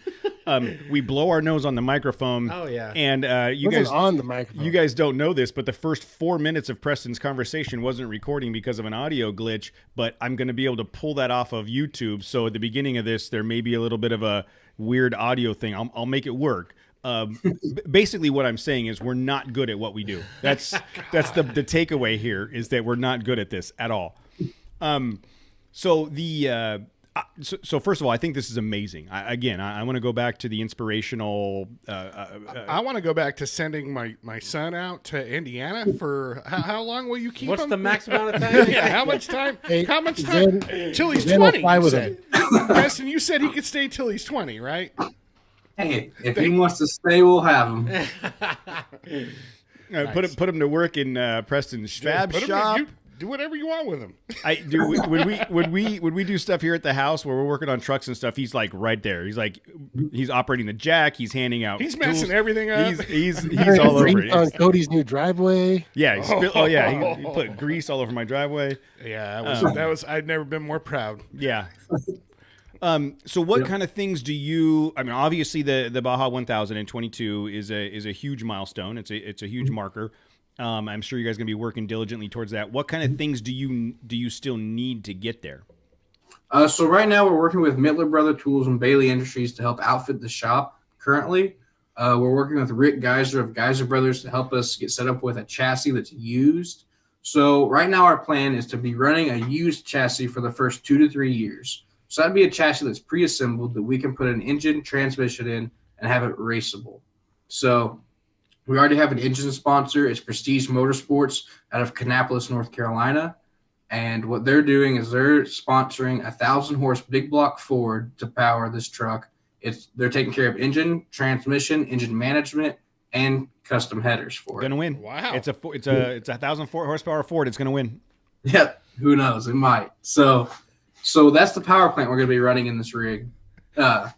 We blow our nose on the microphone. Oh yeah. And you Wasn't guys on the microphone. You guys don't know this, but the first 4 minutes of Preston's conversation wasn't recording because of an audio glitch. But I'm going to be able to pull that off of YouTube. So at the beginning of this, there may be a little bit of a weird audio thing. I'll make it work. Basically, what I'm saying is we're not good at what we do. That's the takeaway here, is that we're not good at this at all. So first of all, I think this is amazing. I want to go back to the inspirational. I want to go back to sending my son out to Indiana for how long will you keep What's him? the max amount of time? Yeah, how much time? Hey, How much time? Till he's Zen will 20. fly You with said. Preston, you said he could stay till he's 20, right? Hey, if he wants to stay, we'll have him. Put him to work in Preston's fab Put him shop. in- Do whatever you want with them. I do when we do stuff here at the house where we're working on trucks and stuff. He's like right there. He's operating the jack. He's handing out. He's tools. messing everything up. He's all over it. On Cody's new driveway. Yeah, he put grease all over my driveway. Yeah, that was. I'd never been more proud. Yeah. So what kind of things do you? I mean, obviously the Baja 1022 is a huge milestone. It's a huge marker. I'm sure you guys are gonna be working diligently towards that. What kind of things do you still need to get there? So right now we're working with Mittler Brother Tools and Bailey Industries to help outfit the shop. Currently, we're working with Rick Geyser of Geyser Brothers to help us get set up with a chassis that's used. So right now our plan is to be running a used chassis for the first 2 to 3 years. So that'd be a chassis that's pre-assembled that we can put an engine, transmission in, and have it raceable. So we already have an engine sponsor. It's Prestige Motorsports out of Kannapolis, North Carolina. And what they're doing is they're sponsoring a 1,000-horse big block Ford to power this truck. They're taking care of engine, transmission, engine management, and custom headers for it. Gonna win. Wow. It's a 1,000 horsepower Ford. It's gonna win. Yeah, who knows? It might. So that's the power plant we're going to be running in this rig. And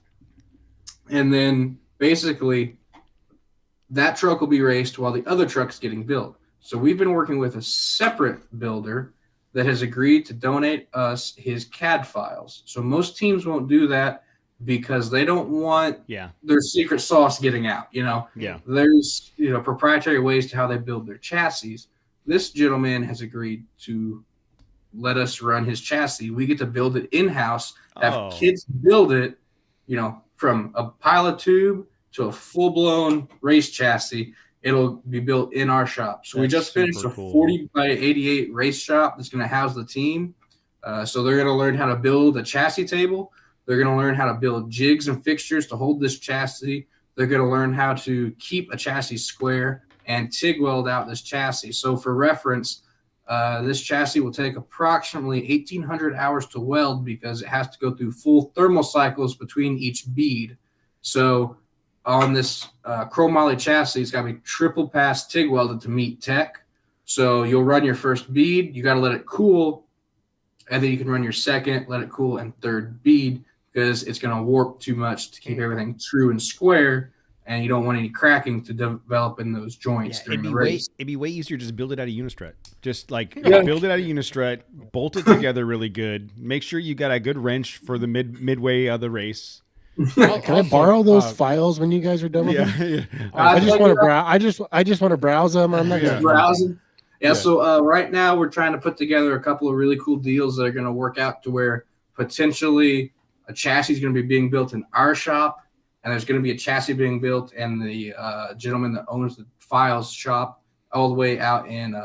then basically that truck will be raced while the other truck's getting built. So we've been working with a separate builder that has agreed to donate us his CAD files. So most teams won't do that because they don't want their secret sauce getting out. Yeah. There's proprietary ways to how they build their chassis. This gentleman has agreed to let us run his chassis. We get to build it in-house, have kids build it, from a pilot tube to a full-blown race chassis. It'll be built in our shop. So we just finished a 40 by 88 race shop that's going to house the team. So they're going to learn how to build a chassis table. They're going to learn how to build jigs and fixtures to hold this chassis. They're going to learn how to keep a chassis square and TIG weld out this chassis. So for reference, this chassis will take approximately 1,800 hours to weld because it has to go through full thermal cycles between each bead. So on this chromoly chassis, it's got to be triple pass TIG welded to meet tech. So you'll run your first bead, you got to let it cool, and then you can run your second, let it cool, and third bead because it's going to warp too much to keep everything true and square. And you don't want any cracking to develop in those joints during the race. It'd be way easier to just build it out of Unistrut. Just build it out of Unistrut, bolt it together really good. Make sure you got a good wrench for the midway of the race. Can I borrow those files when you guys are done with them? Yeah. I just want to browse. I just want to browse them. I'm not going to browse them. Yeah. So right now we're trying to put together a couple of really cool deals that are going to work out to where potentially a chassis is going to be being built in our shop. And there's going to be a chassis being built in the gentleman that owns the files shop all the way out in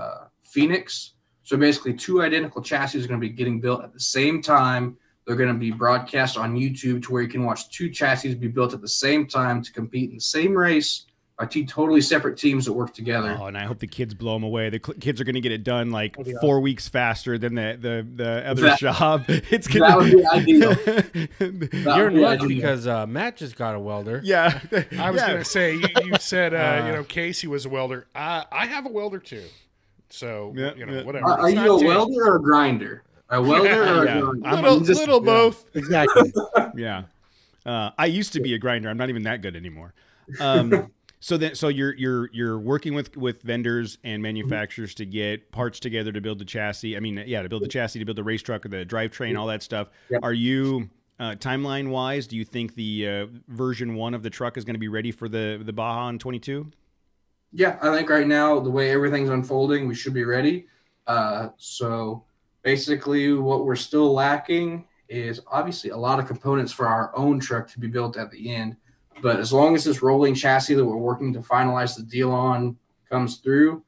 Phoenix. So basically 2 identical chassis are going to be getting built at the same time. They're going to be broadcast on YouTube to where you can watch 2 chassis be built at the same time to compete in the same race by 2 totally separate teams that work together. Oh, and I hope the kids blow them away. The kids are going to get it done 4 weeks faster than the other shop. It's gonna... That would be ideal. You're lucky because Matt just got a welder. Yeah. I was going to say, you said, Casey was a welder. I have a welder too. So, whatever. Are you a welder or a grinder? A welder or a grinder? I'm a little both. Exactly. Yeah. I used to be a grinder. I'm not even that good anymore. So you're working with vendors and manufacturers to get parts together to build the chassis. I mean, to build the chassis, to build the race truck or the drivetrain, all that stuff. Yep. Are you timeline wise? Do you think the version 1 of the truck is going to be ready for the Baja in 22? Yeah, I think right now the way everything's unfolding, we should be ready. So basically, what we're still lacking is obviously a lot of components for our own truck to be built at the end. But as long as this rolling chassis that we're working to finalize the deal on comes through,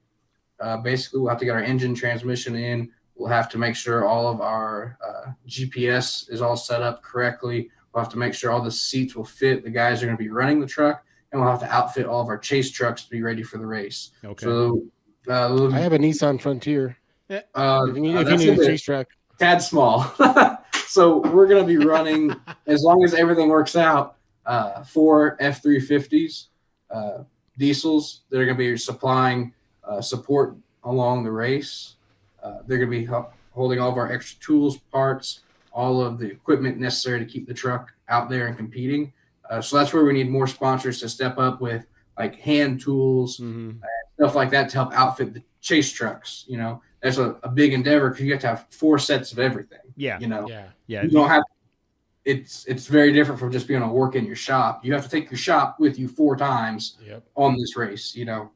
basically we'll have to get our engine transmission in. We'll have to make sure all of our GPS is all set up correctly. We'll have to make sure all the seats will fit the guys who are going to be running the truck. And we'll have to outfit all of our chase trucks to be ready for the race. Okay. So I have a Nissan Frontier. If you need a chase truck. Tad small. So we're going to be running, as long as everything works out, 4 F-350s, diesels that are going to be supplying support along the race. They're going to be holding all of our extra tools, parts, all of the equipment necessary to keep the truck out there and competing. So that's where we need more sponsors to step up with like hand tools, stuff like that to help outfit the chase trucks. You know, that's a big endeavor because you have to have 4 sets of everything. Yeah. You know, Yeah. you don't have. It's very different from just being able to work in your shop. You have to take your shop with you 4 times on this race. You know.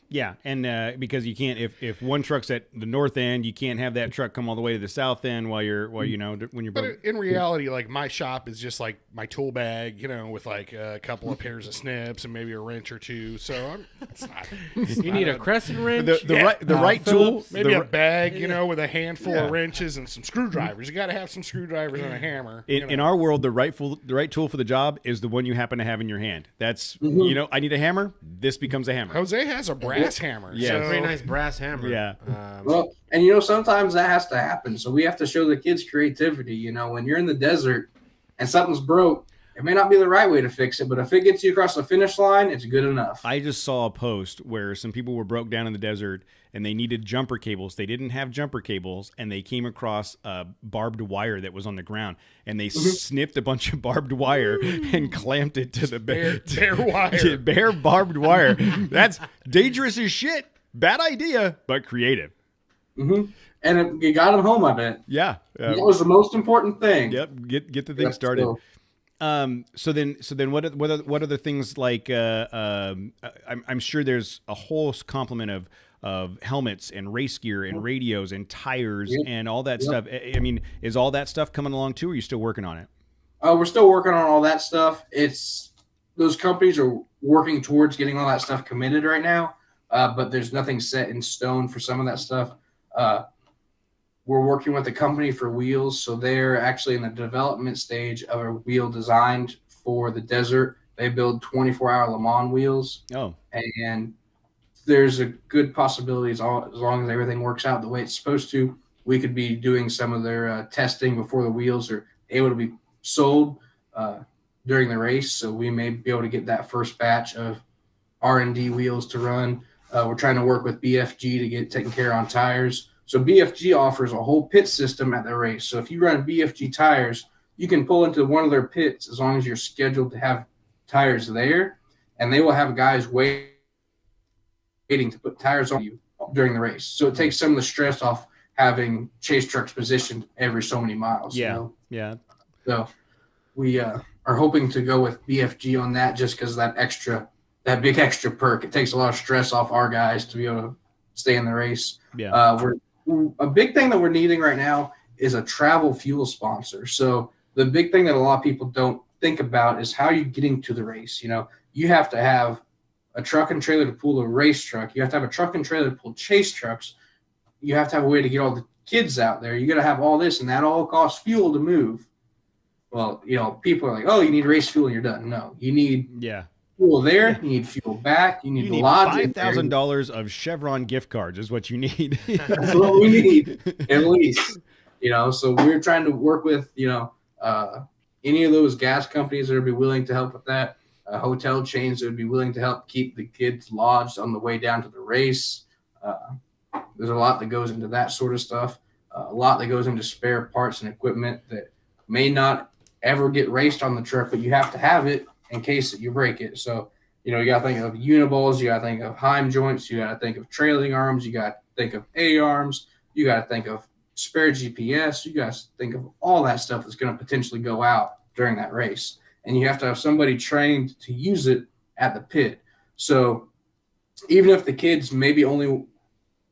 Yeah, and because you can't, if one truck's at the north end, you can't have that truck come all the way to the south end while you know when you're. But in reality, like my shop is just like my tool bag, you know, with like a couple of pairs of snips and maybe a wrench or 2. So it's not. You need a crescent wrench, the right tool, maybe a bag, you know, with a handful of wrenches and some screwdrivers. You got to have some screwdrivers and a hammer. In our world, the right tool for the job is the one you happen to have in your hand. That's you know, I need a hammer. This becomes a hammer. Jose has a brass hammer. Yeah, So. a pretty nice brass hammer. Yeah. Well, and you know, sometimes that has to happen. So we have to show the kids creativity. You know, when you're in the desert and something's broke, it may not be the right way to fix it, but if it gets you across the finish line, it's good enough. I just saw a post where some people were broke down in the desert and they needed jumper cables. They didn't have jumper cables, and they came across barbed wire that was on the ground, and they snipped a bunch of barbed wire and clamped it to the bare wire. bare barbed wire. That's dangerous as shit. Bad idea, but creative. And it got them home, I bet. Yeah, that was the most important thing. Yep, get the thing started. So then, what are the things like? I'm sure there's a whole complement of helmets and race gear and radios and tires and all that stuff. I mean, is all that stuff coming along too? Or are you still working on it? We're still working on all that stuff. It's those companies are working towards getting all that stuff committed right now, but there's nothing set in stone for some of that stuff. We're working with a company for wheels, so they're actually in the development stage of a wheel designed for the desert. They build 24-hour Le Mans wheels. Oh. And there's a good possibility, as long as everything works out the way it's supposed to, we could be doing some of their testing before the wheels are able to be sold during the race. So we may be able to get that first batch of R&D wheels to run. We're trying to work with BFG to get taken care of on tires. So BFG offers a whole pit system at the race. So if you run BFG tires, you can pull into one of their pits as long as you're scheduled to have tires there, and they will have guys waiting to put tires on you during the race. So it takes some of the stress off having chase trucks positioned every so many miles. Yeah, you know? yeah. So we are hoping to go with BFG on that just because that big extra perk. It takes a lot of stress off our guys to be able to stay in the race. Yeah. A big thing that we're needing right now is a travel fuel sponsor. So the big thing that a lot of people don't think about is how you're getting to the race. You know, you have to have a truck and trailer to pull a race truck. You have to have a truck and trailer to pull chase trucks. You have to have a way to get all the kids out there. You got to have all this, and that all costs fuel to move. Well, you know, people are like, oh, you need race fuel and you're done. No, you need fuel there. You need fuel back. You need $5,000 of Chevron gift cards is what you need. That's what we need, at least. You know, so we're trying to work with, you know, any of those gas companies that would be willing to help with that, hotel chains that would be willing to help keep the kids lodged on the way down to the race. There's a lot that goes into that sort of stuff, a lot that goes into spare parts and equipment that may not ever get raced on the truck, but you have to have it in case that you break it. So, you know, you got to think of uniballs, you got to think of heim joints, you got to think of trailing arms, you got to think of A-arms, you got to think of spare GPS, you got to think of all that stuff that's going to potentially go out during that race. And you have to have somebody trained to use it at the pit. So even if the kids maybe only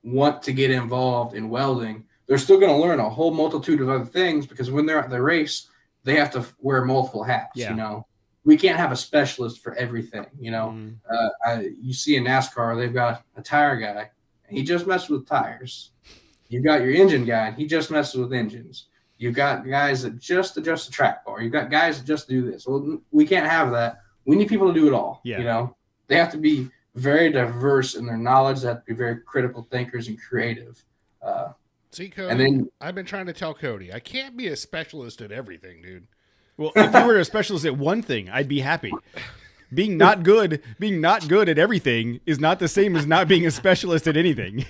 want to get involved in welding, they're still going to learn a whole multitude of other things because when they're at the race, they have to wear multiple hats. Yeah. You know, we can't have a specialist for everything. You know, you see in NASCAR, they've got a tire guy, and he just messes with tires. You've got your engine guy, and he just messes with engines. You've got guys that just adjust the track bar. You've got guys that just do this. Well, we can't have that. We need people to do it all. Yeah. You know, they have to be very diverse in their knowledge. They have to be very critical thinkers and creative. See, Cody, and then I've been trying to tell Cody, I can't be a specialist at everything, dude. Well, if you were a specialist at one thing, I'd be happy. being not good at everything is not the same as not being a specialist at anything.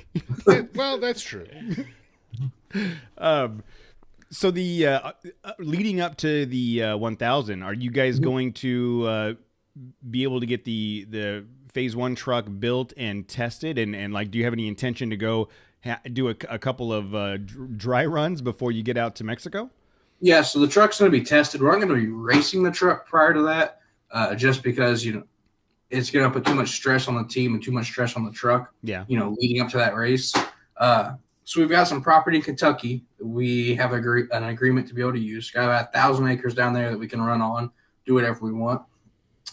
Well, that's true. So the leading up to the 1000, are you guys going to be able to get the phase 1 truck built and tested, and like, do you have any intention to go do a couple of dry runs before you get out to Mexico? Yeah, so the truck's going to be tested. We're not going to be racing the truck prior to that, just because it's going to put too much stress on the team and too much stress on the truck. Yeah, leading up to that race. So we've got some property in Kentucky. We have an agreement to be able to use. Got about 1,000 acres down there that we can run on, do whatever we want.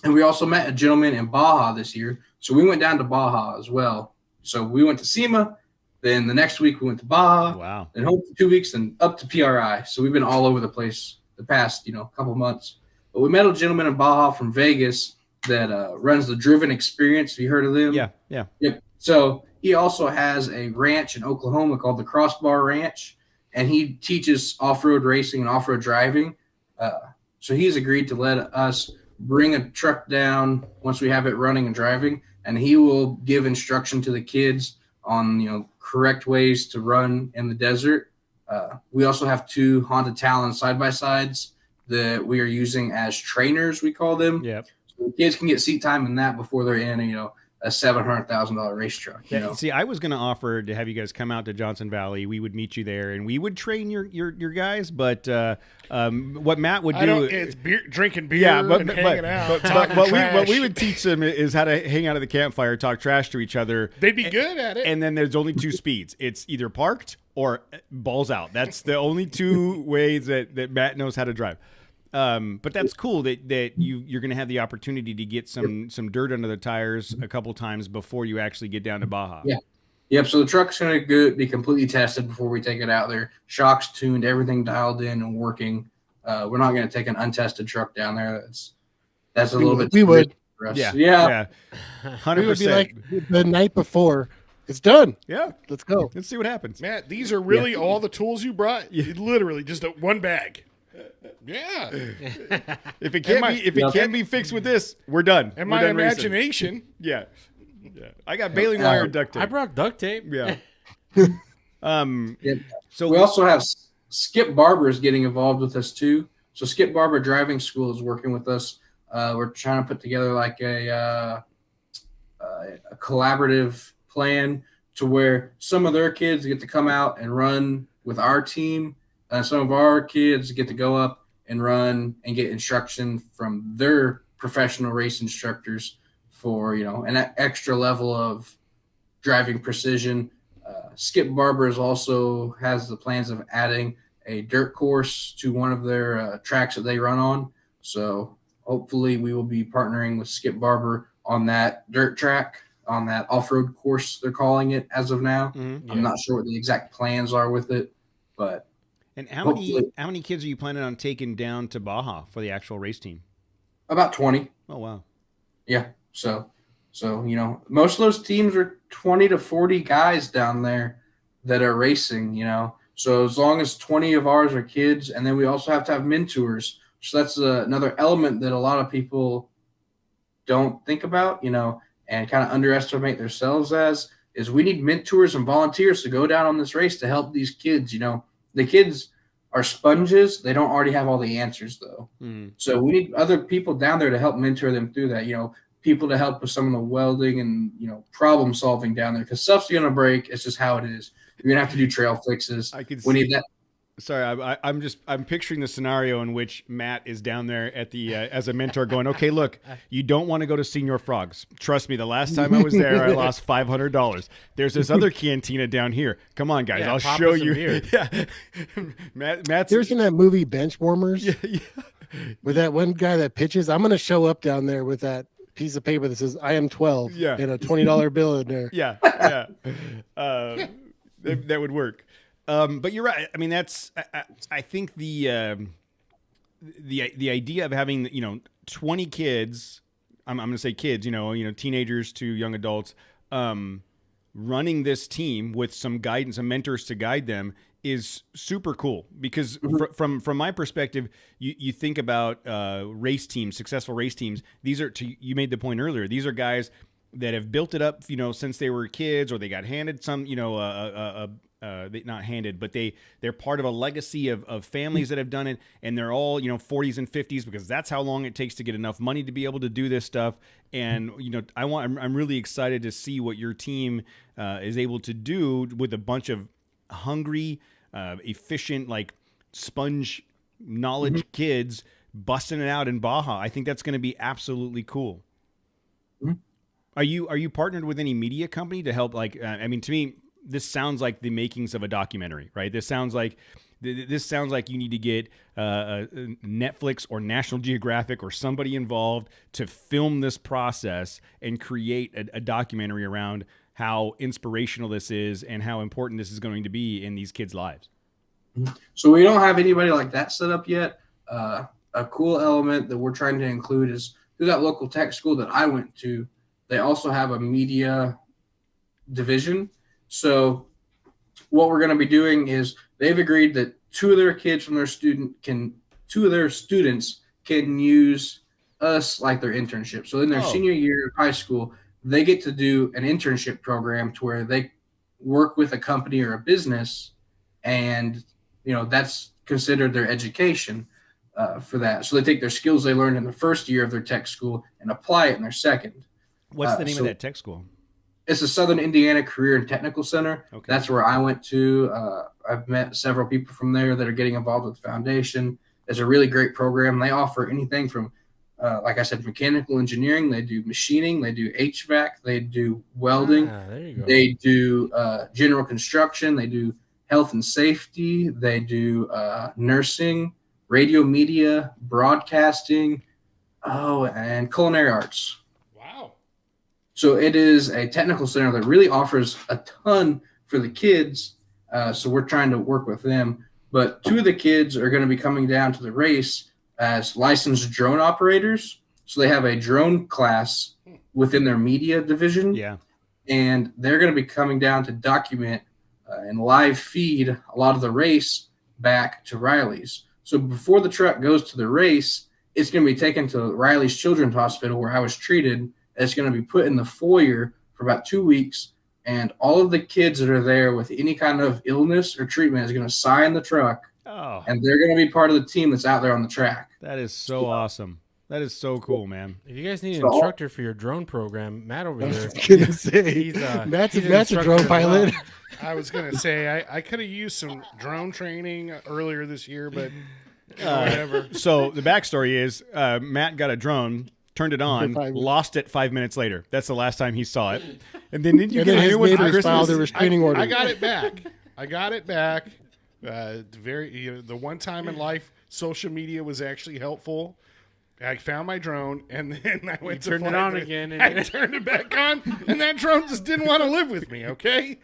And we also met a gentleman in Baja this year. So we went down to Baja as well. So we went to SEMA. Then the next week we went to Baja. Wow. Then home for 2 weeks and up to PRI. So we've been all over the place the past, couple months. But we met a gentleman in Baja from Vegas that runs the Driven Experience. Have you heard of them? Yeah. Yep. So he also has a ranch in Oklahoma called the Crossbar Ranch, and he teaches off-road racing and off-road driving. So he's agreed to let us bring a truck down once we have it running and driving, and he will give instruction to the kids on correct ways to run in the desert. We also have 2 Honda Talon side-by-sides that we are using as trainers, we call them. Yep. So the kids can get seat time in that before they're in a $700,000 race truck. See, I was going to offer to have you guys come out to Johnson Valley. We would meet you there, and we would train your guys. But what Matt would do, it's drinking beer, and hanging out. What we would teach them is how to hang out at the campfire, talk trash to each other. They'd be good at it. And then there's only 2 speeds. It's either parked or balls out. That's the only 2 ways that Matt knows how to drive. But that's cool that you're going to have the opportunity to get some dirt under the tires a couple times before you actually get down to Baja. Yeah. Yep. So the truck's going to be completely tested before we take it out there. Shocks tuned, everything dialed in and working. We're not going to take an untested truck down there. That's a little bit. We would. For us. Yeah. 100%. We would be like the night before. It's done. Yeah. Let's go. Let's see what happens. Matt, these are really all the tools you brought? Literally just one bag. Yeah. If it can't be fixed with this, we're done. And we're my done racing. imagination. Yeah. I got baling wire and duct tape. I brought duct tape. Yeah. So we also have Skip Barber is getting involved with us too. So Skip Barber Driving School is working with us. We're trying to put together like a collaborative plan to where some of their kids get to come out and run with our team. Some of our kids get to go up and run and get instruction from their professional race instructors for, an extra level of driving precision. Skip Barber also has the plans of adding a dirt course to one of their tracks that they run on. So hopefully we will be partnering with Skip Barber on that dirt track, on that off-road course they're calling it as of now. Mm-hmm. I'm not sure what the exact plans are with it, but and how many kids are you planning on taking down to Baja for the actual race team? About 20. Oh wow. Yeah. So most of those teams are 20 to 40 guys down there that are racing, So as long as 20 of ours are kids, and then we also have to have mentors. So that's another element that a lot of people don't think about, and kind of underestimate themselves as, is we need mentors and volunteers to go down on this race to help these kids. The kids are sponges. They don't already have all the answers though. So we need other people down there to help mentor them through that, people to help with some of the welding and, problem solving down there, because stuff's going to break. It's just how it is. You're going to have to do trail fixes. We need that. Sorry, I'm picturing the scenario in which Matt is down there at the as a mentor going, okay, look, you don't want to go to Senior Frogs. Trust me, the last time I was there, I lost $500. There's this other cantina down here. Come on, guys, I'll show you. Yeah, Matt's. There's in that movie Benchwarmers. Yeah. With that one guy that pitches. I'm gonna show up down there with that piece of paper that says I am 12 and a $20 bill in there. Yeah. That would work. But you're right. I mean, I think the idea of having 20 kids, I'm going to say kids, teenagers to young adults, running this team with some guidance, some mentors to guide them is super cool because from my perspective, you think about race teams, successful race teams. These are, you made the point earlier, these are guys that have built it up, since they were kids, or they got handed some, not handed, but they're part of a legacy of families that have done it, and they're all 40s and 50s, because that's how long it takes to get enough money to be able to do this stuff. And I'm really excited to see what your team is able to do with a bunch of hungry, efficient, like sponge knowledge kids busting it out in Baja. I think that's going to be absolutely cool. Are you partnered with any media company to help? Like, to me, this sounds like the makings of a documentary, right? This sounds like you need to get Netflix or National Geographic or somebody involved to film this process and create a documentary around how inspirational this is and how important this is going to be in these kids' lives. So we don't have anybody like that set up yet. A cool element that we're trying to include is through that local tech school that I went to, they also have a media division. So what we're going to be doing is they've agreed that two of their students can use us like their internship. So in their senior year of high school, they get to do an internship program to where they work with a company or a business, and that's considered their education for that. So they take their skills they learned in the first year of their tech school and apply it in their second. What's the name of that tech school? It's the Southern Indiana Career and Technical Center. Okay. That's where I went to. I've met several people from there that are getting involved with the foundation. It's a really great program. They offer anything from, like I said, mechanical engineering. They do machining. They do HVAC. They do welding. There you go. They do general construction. They do health and safety. They do nursing, radio media, broadcasting, and culinary arts. So it is a technical center that really offers a ton for the kids. So we're trying to work with them. But two of the kids are going to be coming down to the race as licensed drone operators. So they have a drone class within their media division. Yeah. And they're going to be coming down to document and live feed a lot of the race back to Riley's. So before the truck goes to the race, it's going to be taken to Riley's Children's Hospital where I was treated. It's going to be put in the foyer for about 2 weeks, and all of the kids that are there with any kind of illness or treatment is going to sign the truck, and they're going to be part of the team that's out there on the track. That is so awesome. That is so cool, man. If you guys need an instructor for your drone program, Matt over here. Matt's a drone pilot. Well. I was going to say, I could have used some drone training earlier this year, but whatever. So the backstory is Matt got a drone, turned it on, lost it 5 minutes later. That's the last time he saw it. And then didn't you get a new one for Christmas? The restraining order. I got it back. The one time in life, social media was actually helpful. I found my drone, and then I went to turn it on again. I turned it back on, and that drone just didn't want to live with me. Okay,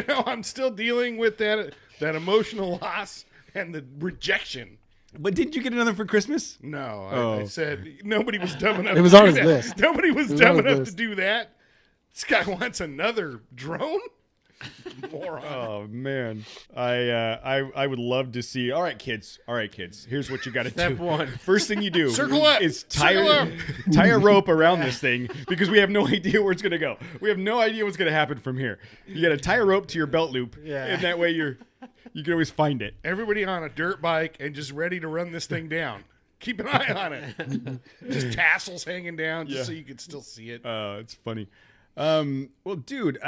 I'm still dealing with that emotional loss and the rejection. But didn't you get another for Christmas? No, I said nobody was dumb enough. It was to on do his that. list. Nobody was dumb enough to do that. This guy wants another drone. Moron. Oh man, I would love to see. All right, kids. Here's what you got to do. Step one. First thing you do is tie a rope around this thing, because we have no idea where it's gonna go. We have no idea what's gonna happen from here. You got to tie a rope to your belt loop, and that way you can always find it. Everybody on a dirt bike and just ready to run this thing down. Keep an eye on it. Just tassels hanging down just so you can still see it. It's funny. Well, dude,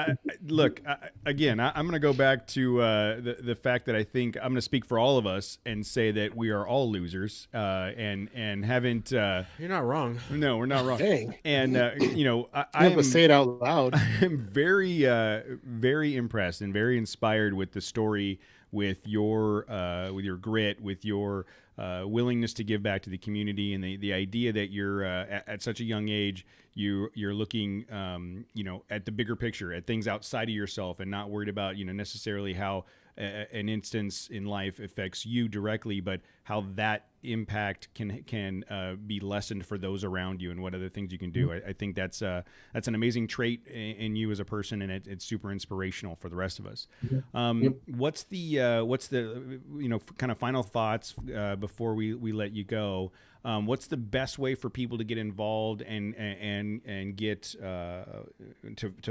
look, again, I'm going to go back to the fact that I think I'm going to speak for all of us and say that we are all losers and haven't. You're not wrong. No, we're not wrong. Dang. And, I'm say it out loud. I'm very, very impressed and very inspired with the story, with your grit, with your willingness to give back to the community, and the idea that you're at such a young age, you're looking at the bigger picture, at things outside of yourself, and not worried about necessarily how an instance in life affects you directly, but that impact can be lessened for those around you, and what other things you can do. I think that's an amazing trait in you as a person, and it's super inspirational for the rest of us. What's the kind of final thoughts before we let you go? What's the best way for people to get involved and get to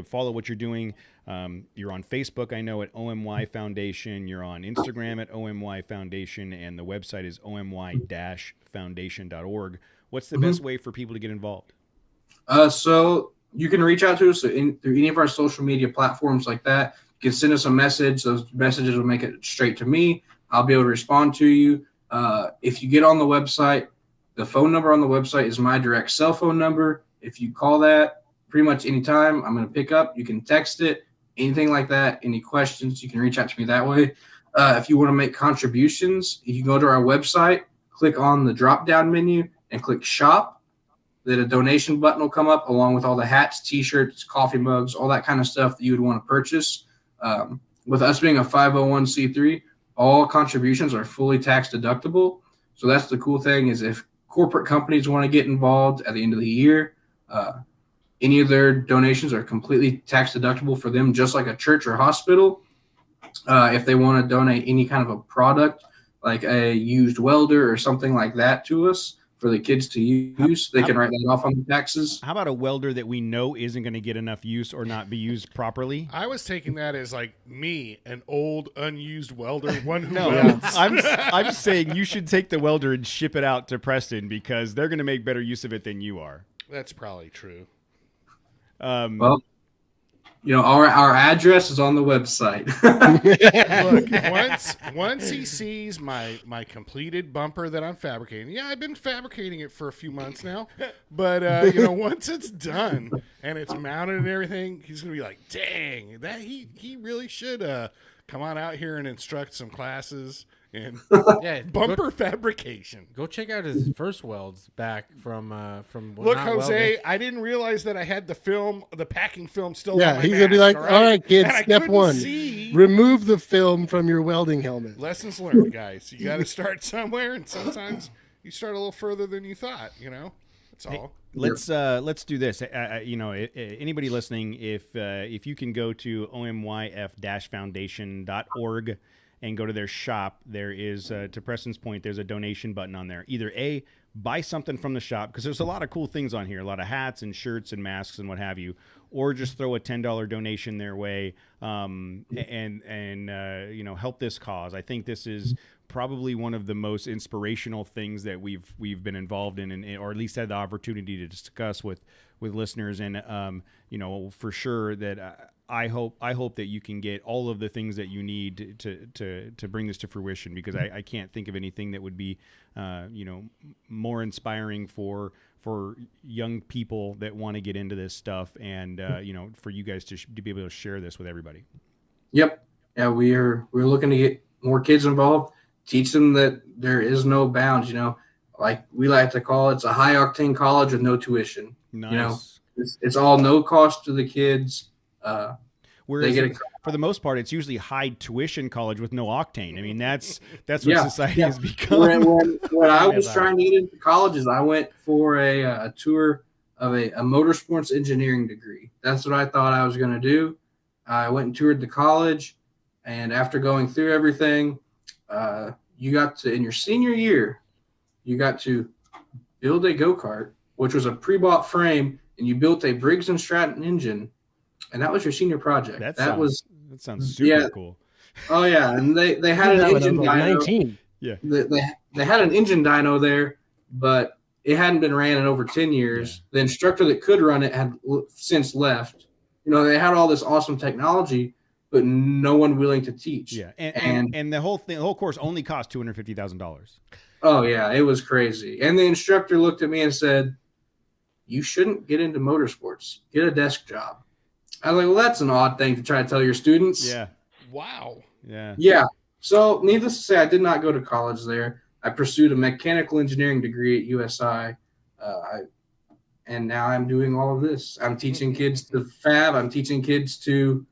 follow what you're doing? You're on Facebook, I know, at OMY Foundation. You're on Instagram at OMY Foundation, and the website is omy-foundation.org. What's the best way for people to get involved? So you can reach out to us through any of our social media platforms like that. You can send us a message. Those messages will make it straight to me. I'll be able to respond to you. If you get on the website, the phone number on the website is my direct cell phone number. If you call that pretty much anytime, I'm going to pick up. You can text it, anything like that. Any questions, you can reach out to me that way. If you want to make contributions, you can go to our website, click on the drop-down menu, and click Shop. Then a donation button will come up along with all the hats, T-shirts, coffee mugs, all that kind of stuff that you would want to purchase. With us being a 501c3, all contributions are fully tax deductible. So that's the cool thing, is if corporate companies want to get involved at the end of the year, any of their donations are completely tax deductible for them, just like a church or hospital. If they want to donate any kind of a product, like a used welder or something like that to us for the kids to use, they can write that off on the taxes. How about a welder that we know isn't going to get enough use or not be used properly? I was taking that as like me, an old unused welder, one who No, welds. I'm saying you should take the welder and ship it out to Preston, because they're going to make better use of it than you are. That's probably true. Well, our address is on the website. Look, once he sees my completed bumper that I'm fabricating, yeah, I've been fabricating it for a few months now, but once it's done and it's mounted and everything, he's gonna be like, dang, that he really should come on out here and instruct some classes in bumper fabrication. Go check out his first welds back from Look, not Jose, welding. I didn't realize that I had the packing film still on Yeah, my he's mask, gonna be like, all right, kids, And I step couldn't one, see. remove the film from your welding helmet. Lessons learned, guys. You got to start somewhere, and sometimes you start a little further than you thought. That's all. Let's do this. Anybody listening, if you can go to omyf-foundation.org and go to their shop, there is, to Preston's point, there's a donation button on there. Either A, buy something from the shop, because there's a lot of cool things on here, a lot of hats and shirts and masks and what have you, or just throw a $10 donation their way, and help this cause. I think this is probably one of the most inspirational things that we've been involved in, or at least had the opportunity to discuss with listeners. And for sure that I hope that you can get all of the things that you need to bring this to fruition, because I can't think of anything that would be more inspiring for young people that want to get into this stuff, and for you guys to be able to share this with everybody. Yep. Yeah, we're looking to get more kids involved, teach them that there is no bounds, like we like to call it, it's a high octane college with no tuition. Nice. It's all no cost to the kids. Whereas for the most part, it's usually high tuition college with no octane. I mean, that's what society has become. When I was trying to get into colleges, I went for a tour of a motorsports engineering degree. That's what I thought I was going to do. I went and toured the college, and after going through everything, you got to, in your senior year, you got to build a go-kart, which was a pre-bought frame, and you built a Briggs & Stratton engine. And that was your senior project. That sounds super cool. Oh yeah, and they had an engine dyno. 19. Yeah, they had an engine dyno there, but it hadn't been ran in over 10 years. Yeah. The instructor that could run it had since left. They had all this awesome technology, but no one willing to teach. Yeah, and the whole course only cost $250,000. Oh yeah, it was crazy. And the instructor looked at me and said, "You shouldn't get into motorsports. Get a desk job." I was like, well, that's an odd thing to try to tell your students. Yeah. Wow. Yeah. Yeah. So needless to say, I did not go to college there. I pursued a mechanical engineering degree at USI. And now I'm doing all of this. I'm teaching kids to fab. I'm teaching kids to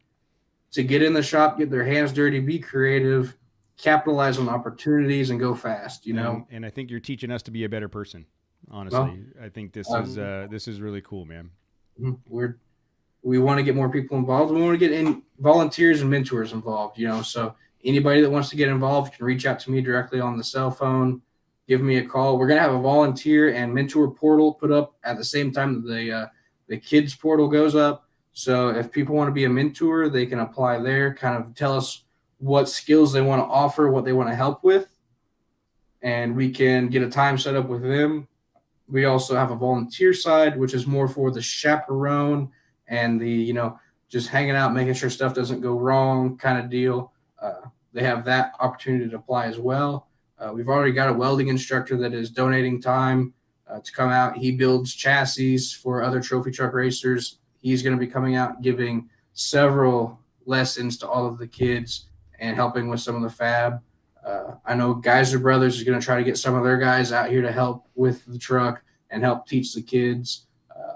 get in the shop, get their hands dirty, be creative. capitalize on opportunities and go fast, you know? And I think you're teaching us to be a better person. Honestly, I think this is really cool, man. We want to get more people involved. We want to get in volunteers and mentors involved, you know? So anybody that wants to get involved can reach out to me directly on the cell phone. Give me a call. We're going to have a volunteer and mentor portal put up at the same time that the kids portal goes up. So if people want to be a mentor, they can apply there, kind of tell us what skills they want to offer, what they want to help with, and we can get a time set up with them. We also have a volunteer side, which is more for the chaperone and the, you know, just hanging out, making sure stuff doesn't go wrong kind of deal. They have that opportunity to apply as well. We've already got a welding instructor that is donating time to come out. He builds chassis for other trophy truck racers. He's going to be coming out giving several lessons to all of the kids and helping with some of the fab. I know Geyser Brothers is going to try to get some of their guys out here to help with the truck and help teach the kids.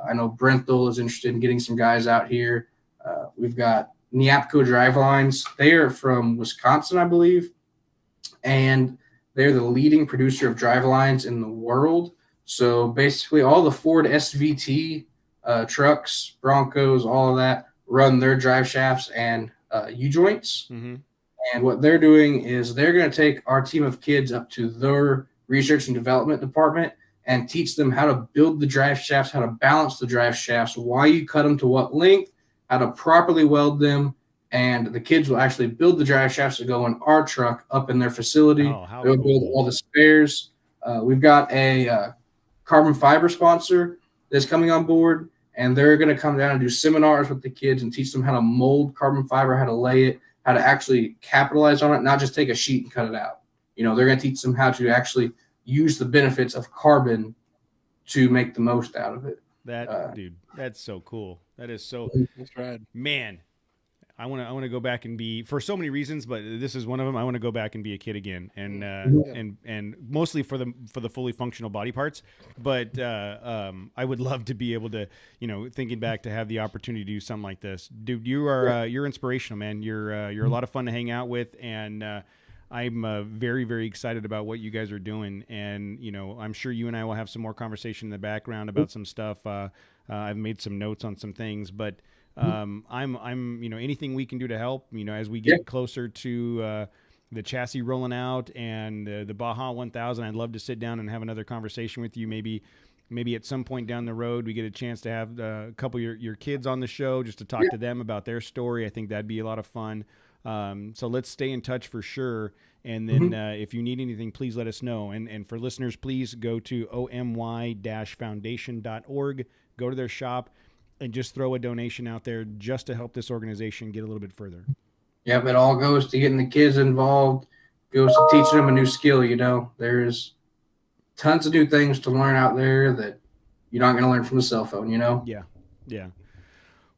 I know Brenthal is interested in getting some guys out here. We've got Nyapco Drivelines. They are from Wisconsin, I believe, and they're the leading producer of drivelines in the world. So basically all the Ford SVT trucks, Broncos, all of that run their drive shafts and U-joints. Mm-hmm. And what they're doing is they're going to take our team of kids up to their research and development department and teach them how to build the drive shafts, how to balance the drive shafts, why you cut them to what length, how to properly weld them. And the kids will actually build the drive shafts to go in our truck up in their facility. They'll build all the spares. We've got a carbon fiber sponsor that's coming on board, and they're going to come down and do seminars with the kids and teach them how to mold carbon fiber, how to lay it, how to actually capitalize on it, not just take a sheet and cut it out. You know, they're going to teach them how to actually use the benefits of carbon to make the most out of it. Dude, that's so cool. That is so. That's right, man. I want to go back and be, for so many reasons, but this is one of them. I want to go back and be a kid again, and mostly for the fully functional body parts. But I would love to be able to, you know, thinking back, to have the opportunity to do something like this. Dude, you are you're inspirational, man. You're a lot of fun to hang out with, and I'm very, very excited about what you guys are doing. And you know, I'm sure you and I will have some more conversation in the background about some stuff. I've made some notes on some things, but. I'm, you know, anything we can do to help, you know, as we get closer to the chassis rolling out and the Baja 1000, I'd love to sit down and have another conversation with you. Maybe at some point down the road, we get a chance to have a couple of your kids on the show just to talk to them about their story. I think that'd be a lot of fun. So let's stay in touch for sure. And then if you need anything, please let us know. And for listeners, please go to omy-foundation.org, go to their shop, and just throw a donation out there just to help this organization get a little bit further. Yep, it all goes to getting the kids involved, goes to teaching them a new skill, you know. There's tons of new things to learn out there that you're not going to learn from a cell phone, you know? Yeah.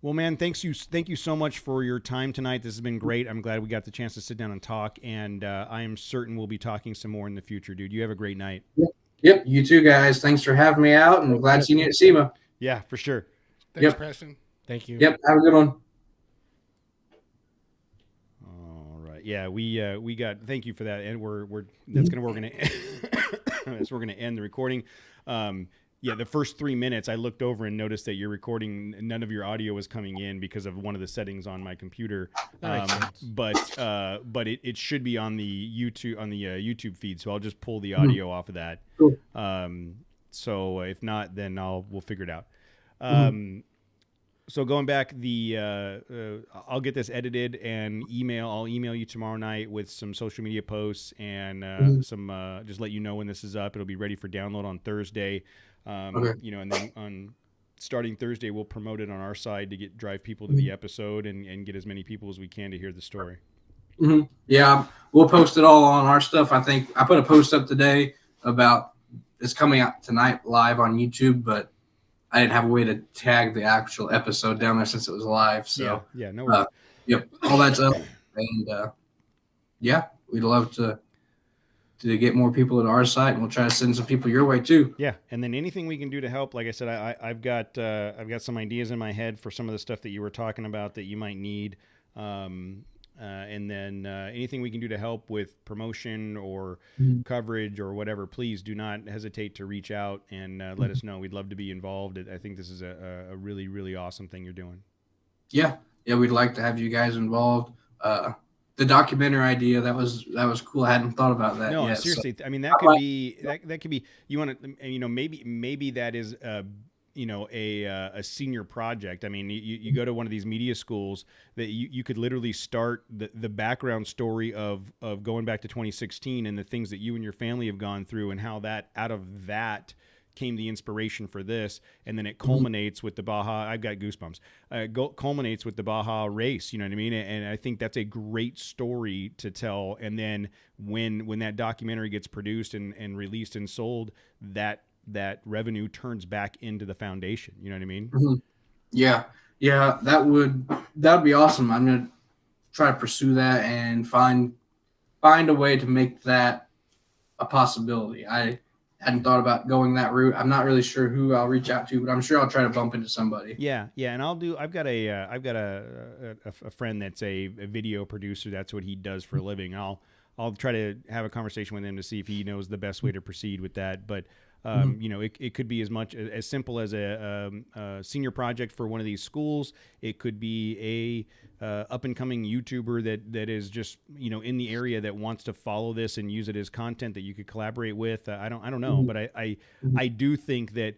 Well, man, thank you so much for your time tonight. This has been great. I'm glad we got the chance to sit down and talk, and I am certain we'll be talking some more in the future, dude. You have a great night. Yep, you too, guys. Thanks for having me out, and glad seeing you at SEMA. Yeah, for sure. Thanks, Preston. Thank you. Yep, have a good one. All right. Yeah, we got. Thank you for that, and we're that's gonna we're gonna we're gonna end the recording. Yeah, the first 3 minutes, I looked over and noticed that you're recording. None of your audio was coming in because of one of the settings on my computer. But it should be on the YouTube feed. So I'll just pull the audio off of that. Cool. So if not, then we'll figure it out. So going back, I'll get this edited and I'll email you tomorrow night with some social media posts and some just let you know when this is up. It'll be ready for download on Thursday. You know, and then on starting Thursday, we'll promote it on our side to drive people to the episode and get as many people as we can to hear the story. Mm-hmm. Yeah, we'll post it all on our stuff. I think I put a post up today about it's coming out tonight live on YouTube, but I didn't have a way to tag the actual episode down there since it was live. So yeah, no worries. Yep, all that's up, and yeah, we'd love to get more people to our site, and we'll try to send some people your way too. Yeah, and then anything we can do to help. Like I said, I've got some ideas in my head for some of the stuff that you were talking about that you might need. and then anything we can do to help with promotion or coverage or whatever, please do not hesitate to reach out and let us know. We'd love to be involved. I think this is a really, really awesome thing you're doing. Yeah, we'd like to have you guys involved. The documentary idea, that was cool. I hadn't thought about that. No, yet, seriously. So. I mean, that could be that could be. You want to, maybe that is a senior project. I mean, you go to one of these media schools that you could literally start the background story of going back to 2016 and the things that you and your family have gone through and how that out of that came the inspiration for this, and then it culminates with the Baja. I've got goosebumps. Culminates with the Baja race. You know what I mean? And I think that's a great story to tell. And then when that documentary gets produced and released and sold, that revenue turns back into the foundation. You know what I mean? Mm-hmm. Yeah, that would be awesome. I'm gonna try to pursue that and find a way to make that a possibility. I hadn't thought about going that route. I'm not really sure who I'll reach out to, but I'm sure I'll try to bump into somebody. Yeah, and I've got a friend that's a video producer. That's what he does for a living. I'll try to have a conversation with him to see if he knows the best way to proceed with that. But it could be as simple as a senior project for one of these schools. It could be a up and coming YouTuber that is just in the area that wants to follow this and use it as content that you could collaborate with. I don't know, but I do think that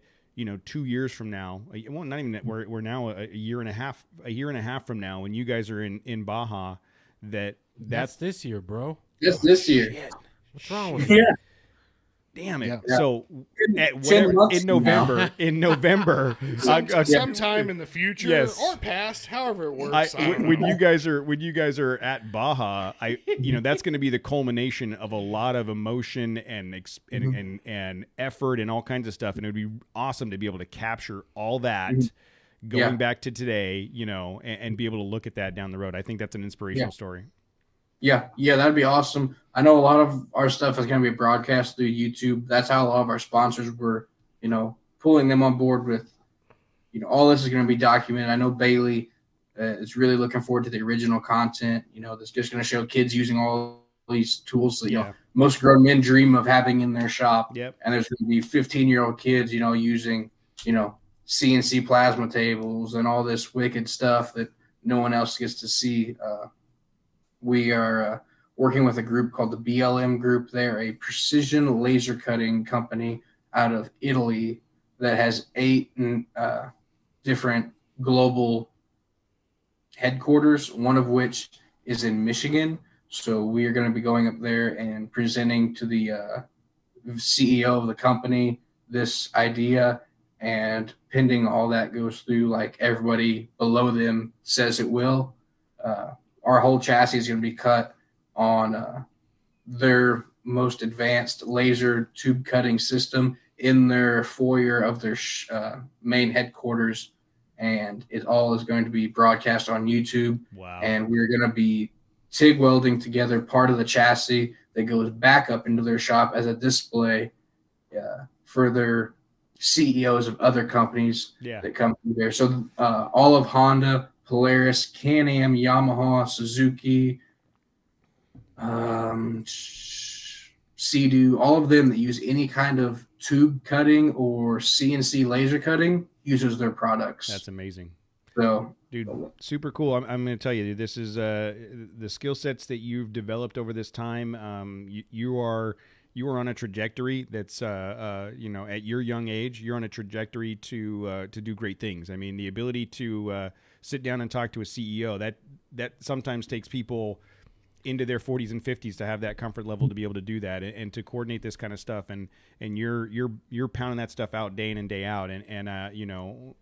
2 years from now, well, not even that, we're now a year and a half from now, when you guys are in Baja, that's this year, bro. That's this year. Shit. What's wrong with you? Damn it! Yeah. So in November, sometime in the future Yes. or past, however it works. when you guys are at Baja, that's going to be the culmination of a lot of emotion and effort and all kinds of stuff, and it would be awesome to be able to capture all that going back to today, and be able to look at that down the road. I think that's an inspirational story. Yeah, that'd be awesome. I know a lot of our stuff is going to be broadcast through YouTube. That's how a lot of our sponsors were, pulling them on board with, all this is going to be documented. I know Bailey is really looking forward to the original content, that's just going to show kids using all these tools that, most grown men dream of having in their shop. Yep. And there's going to be 15-year-old kids, using, CNC plasma tables and all this wicked stuff that no one else gets to see. We are working with a group called the BLM Group. They're a precision laser cutting company out of Italy that has 8 different global headquarters, one of which is in Michigan. So we are going to be going up there and presenting to the CEO of the company this idea, and pending all that goes through, like everybody below them says it will, our whole chassis is going to be cut on their most advanced laser tube cutting system in their foyer of their main headquarters, and it all is going to be broadcast on YouTube. Wow. And we're going to be TIG welding together part of the chassis that goes back up into their shop as a display for their CEOs of other companies that come through there. So all of Honda, Polaris, Can-Am, Yamaha, Suzuki, Sea-Doo, all of them that use any kind of tube cutting or CNC laser cutting uses their products. That's amazing. So, dude, super cool. I'm going to tell you, this is the skill sets that you've developed over this time. You are on a trajectory that's, at your young age, you're on a trajectory to do great things. I mean, the ability to sit down and talk to a CEO, that sometimes takes people into their 40s and 50s to have that comfort level to be able to do that and to coordinate this kind of stuff. And you're pounding that stuff out day in and day out. And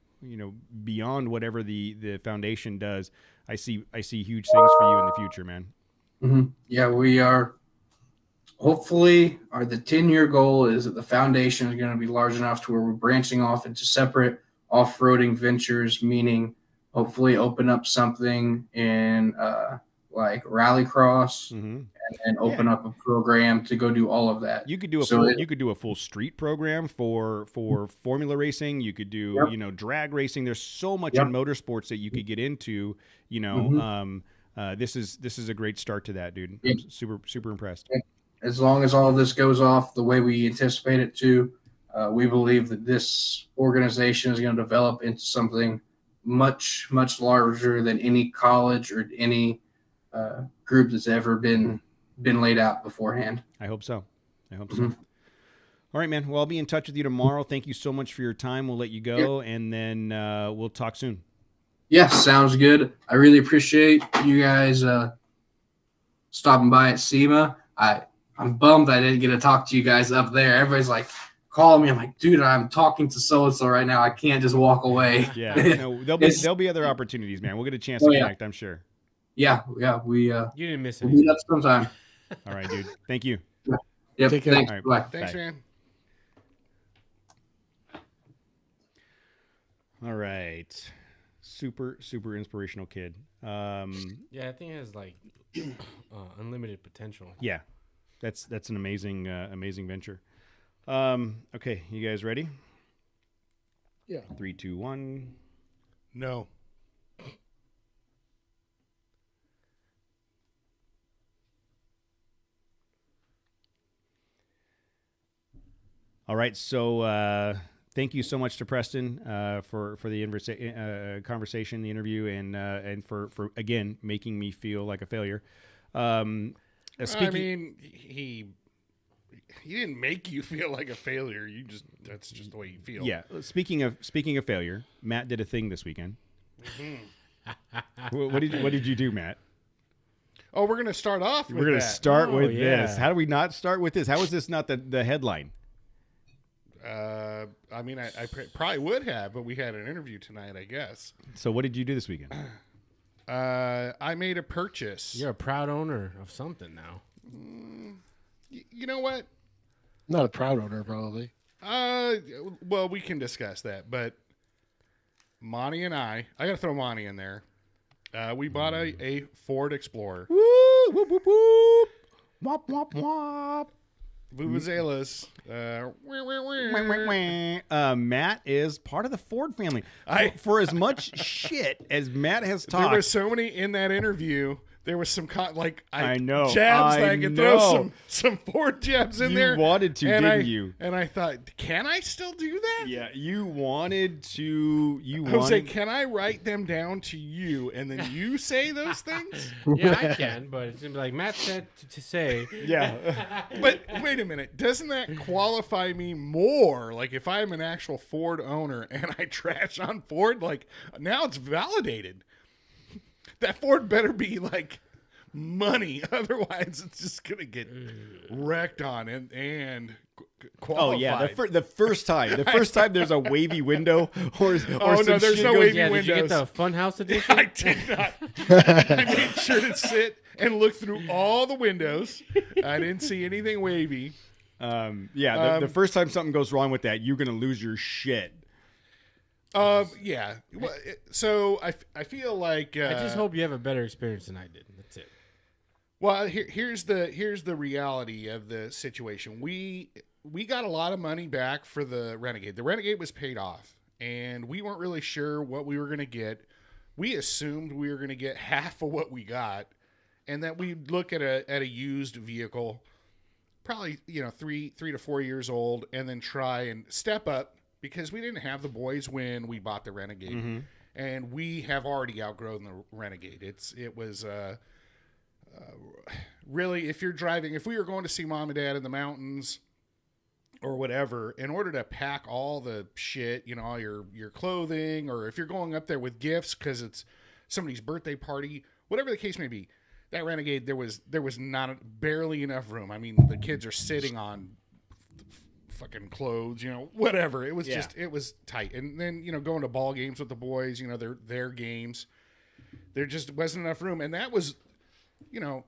beyond whatever the foundation does, I see huge things for you in the future, man. Mm-hmm. Yeah, we are. Hopefully, the 10-year goal is that the foundation is going to be large enough to where we're branching off into separate off-roading ventures, meaning hopefully open up something in like rallycross, and open up a program to go do all of that. You could do a full street program for formula racing. You could do drag racing. There's so much in motorsports that you could get into. this is a great start to that, dude. Yeah. I'm super impressed. As long as all of this goes off the way we anticipate it to, we believe that this organization is going to develop into something much, much larger than any college or any group that's ever been laid out beforehand. I hope so. So. All right, man. Well, I'll be in touch with you tomorrow. Thank you so much for your time. We'll let you go, and then we'll talk soon. Yeah, sounds good. I really appreciate you guys stopping by at SEMA. I'm bummed I didn't get to talk to you guys up there. Everybody's like calling me. I'm like, dude, I'm talking to so-and-so right now. I can't just walk away. Yeah, no, there'll be other opportunities, man. We'll get a chance to connect, I'm sure. Yeah, we You didn't miss we'll anything. meet up sometime. All right, dude. Thank you. Yep, Take care. thanks. All right. Bye. Thanks, Bye. man. All right. Super inspirational kid. Yeah, I think it has like unlimited potential. Yeah, that's an amazing venture. Okay, you guys ready? Yeah. 3, 2, 1. No. All right, so thank you so much to Preston for the conversation, the interview, and for again making me feel like a failure. I mean, he didn't make you feel like a failure. That's just the way you feel. Yeah. Speaking of failure, Matt did a thing this weekend. What did you do, Matt? Oh, we're gonna start off. We're gonna start with yeah. this. How do we not start with this? How is this not the headline? I mean, I probably would have, but we had an interview tonight, I guess. So what did you do this weekend? I made a purchase. You're a proud owner of something now. You know what? Not a proud owner, probably. Well, we can discuss that, but Monty and I got to throw Monty in there. We bought a Ford Explorer. Woo! Whoop whoop whoop! Wop wop wop! Vuvuzelas. Matt is part of the Ford family. For as much shit as Matt has talked, There were so many in that interview. There was some I know. jabs that I I could know. throw some Ford jabs in there. You wanted to, and didn't you? And I thought, can I still do that? Yeah, you wanted to. Jose, can I write them down to you and then you say those things? Yeah, I can, but it's gonna be like Matt said to say. Yeah. But wait a minute, doesn't that qualify me more? Like if I'm an actual Ford owner and I trash on Ford, like now it's validated. That Ford better be like money, otherwise it's just gonna get wrecked on and qualified. Oh yeah, the first time there's a wavy window or Oh some no, there's shit no goes- wavy Yeah, did you windows. get the Funhouse edition? I did not. I made sure to sit and look through all the windows. I didn't see anything wavy. The first time something goes wrong with that, you're gonna lose your shit. Yeah. Well, so I feel like I just hope you have a better experience than I did. That's it. Well, here's the reality of the situation. We got a lot of money back for the Renegade. The Renegade was paid off, and we weren't really sure what we were going to get. We assumed we were going to get half of what we got, and that we'd look at a used vehicle, probably 3 to 4 years old, and then try and step up because we didn't have the boys when we bought the Renegade, and we have already outgrown the Renegade. It was. Really, if we were going to see mom and dad in the mountains or whatever, in order to pack all the shit, all your clothing, or if you're going up there with gifts because it's somebody's birthday party, whatever the case may be, that Renegade, there was not barely enough room. I mean, the kids are sitting on fucking clothes, whatever. It was it was tight. And then, going to ball games with the boys, their games, there just wasn't enough room. And that was,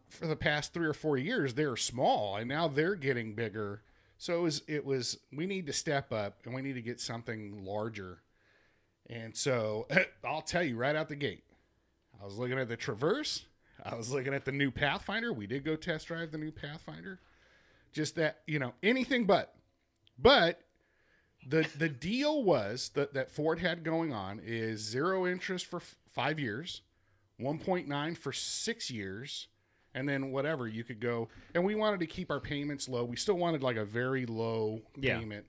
for the past 3 or 4 years, they're small, and now they're getting bigger. So it was we need to step up, and we need to get something larger. And so I'll tell you right out the gate, I was looking at the Traverse. I was looking at the new Pathfinder. We did go test drive the new Pathfinder. Just that, anything but. But the deal was that Ford had going on is 0 interest for 5 years, 1.9 for 6 years, and then whatever you could go. And we wanted to keep our payments low. We still wanted like a very low payment.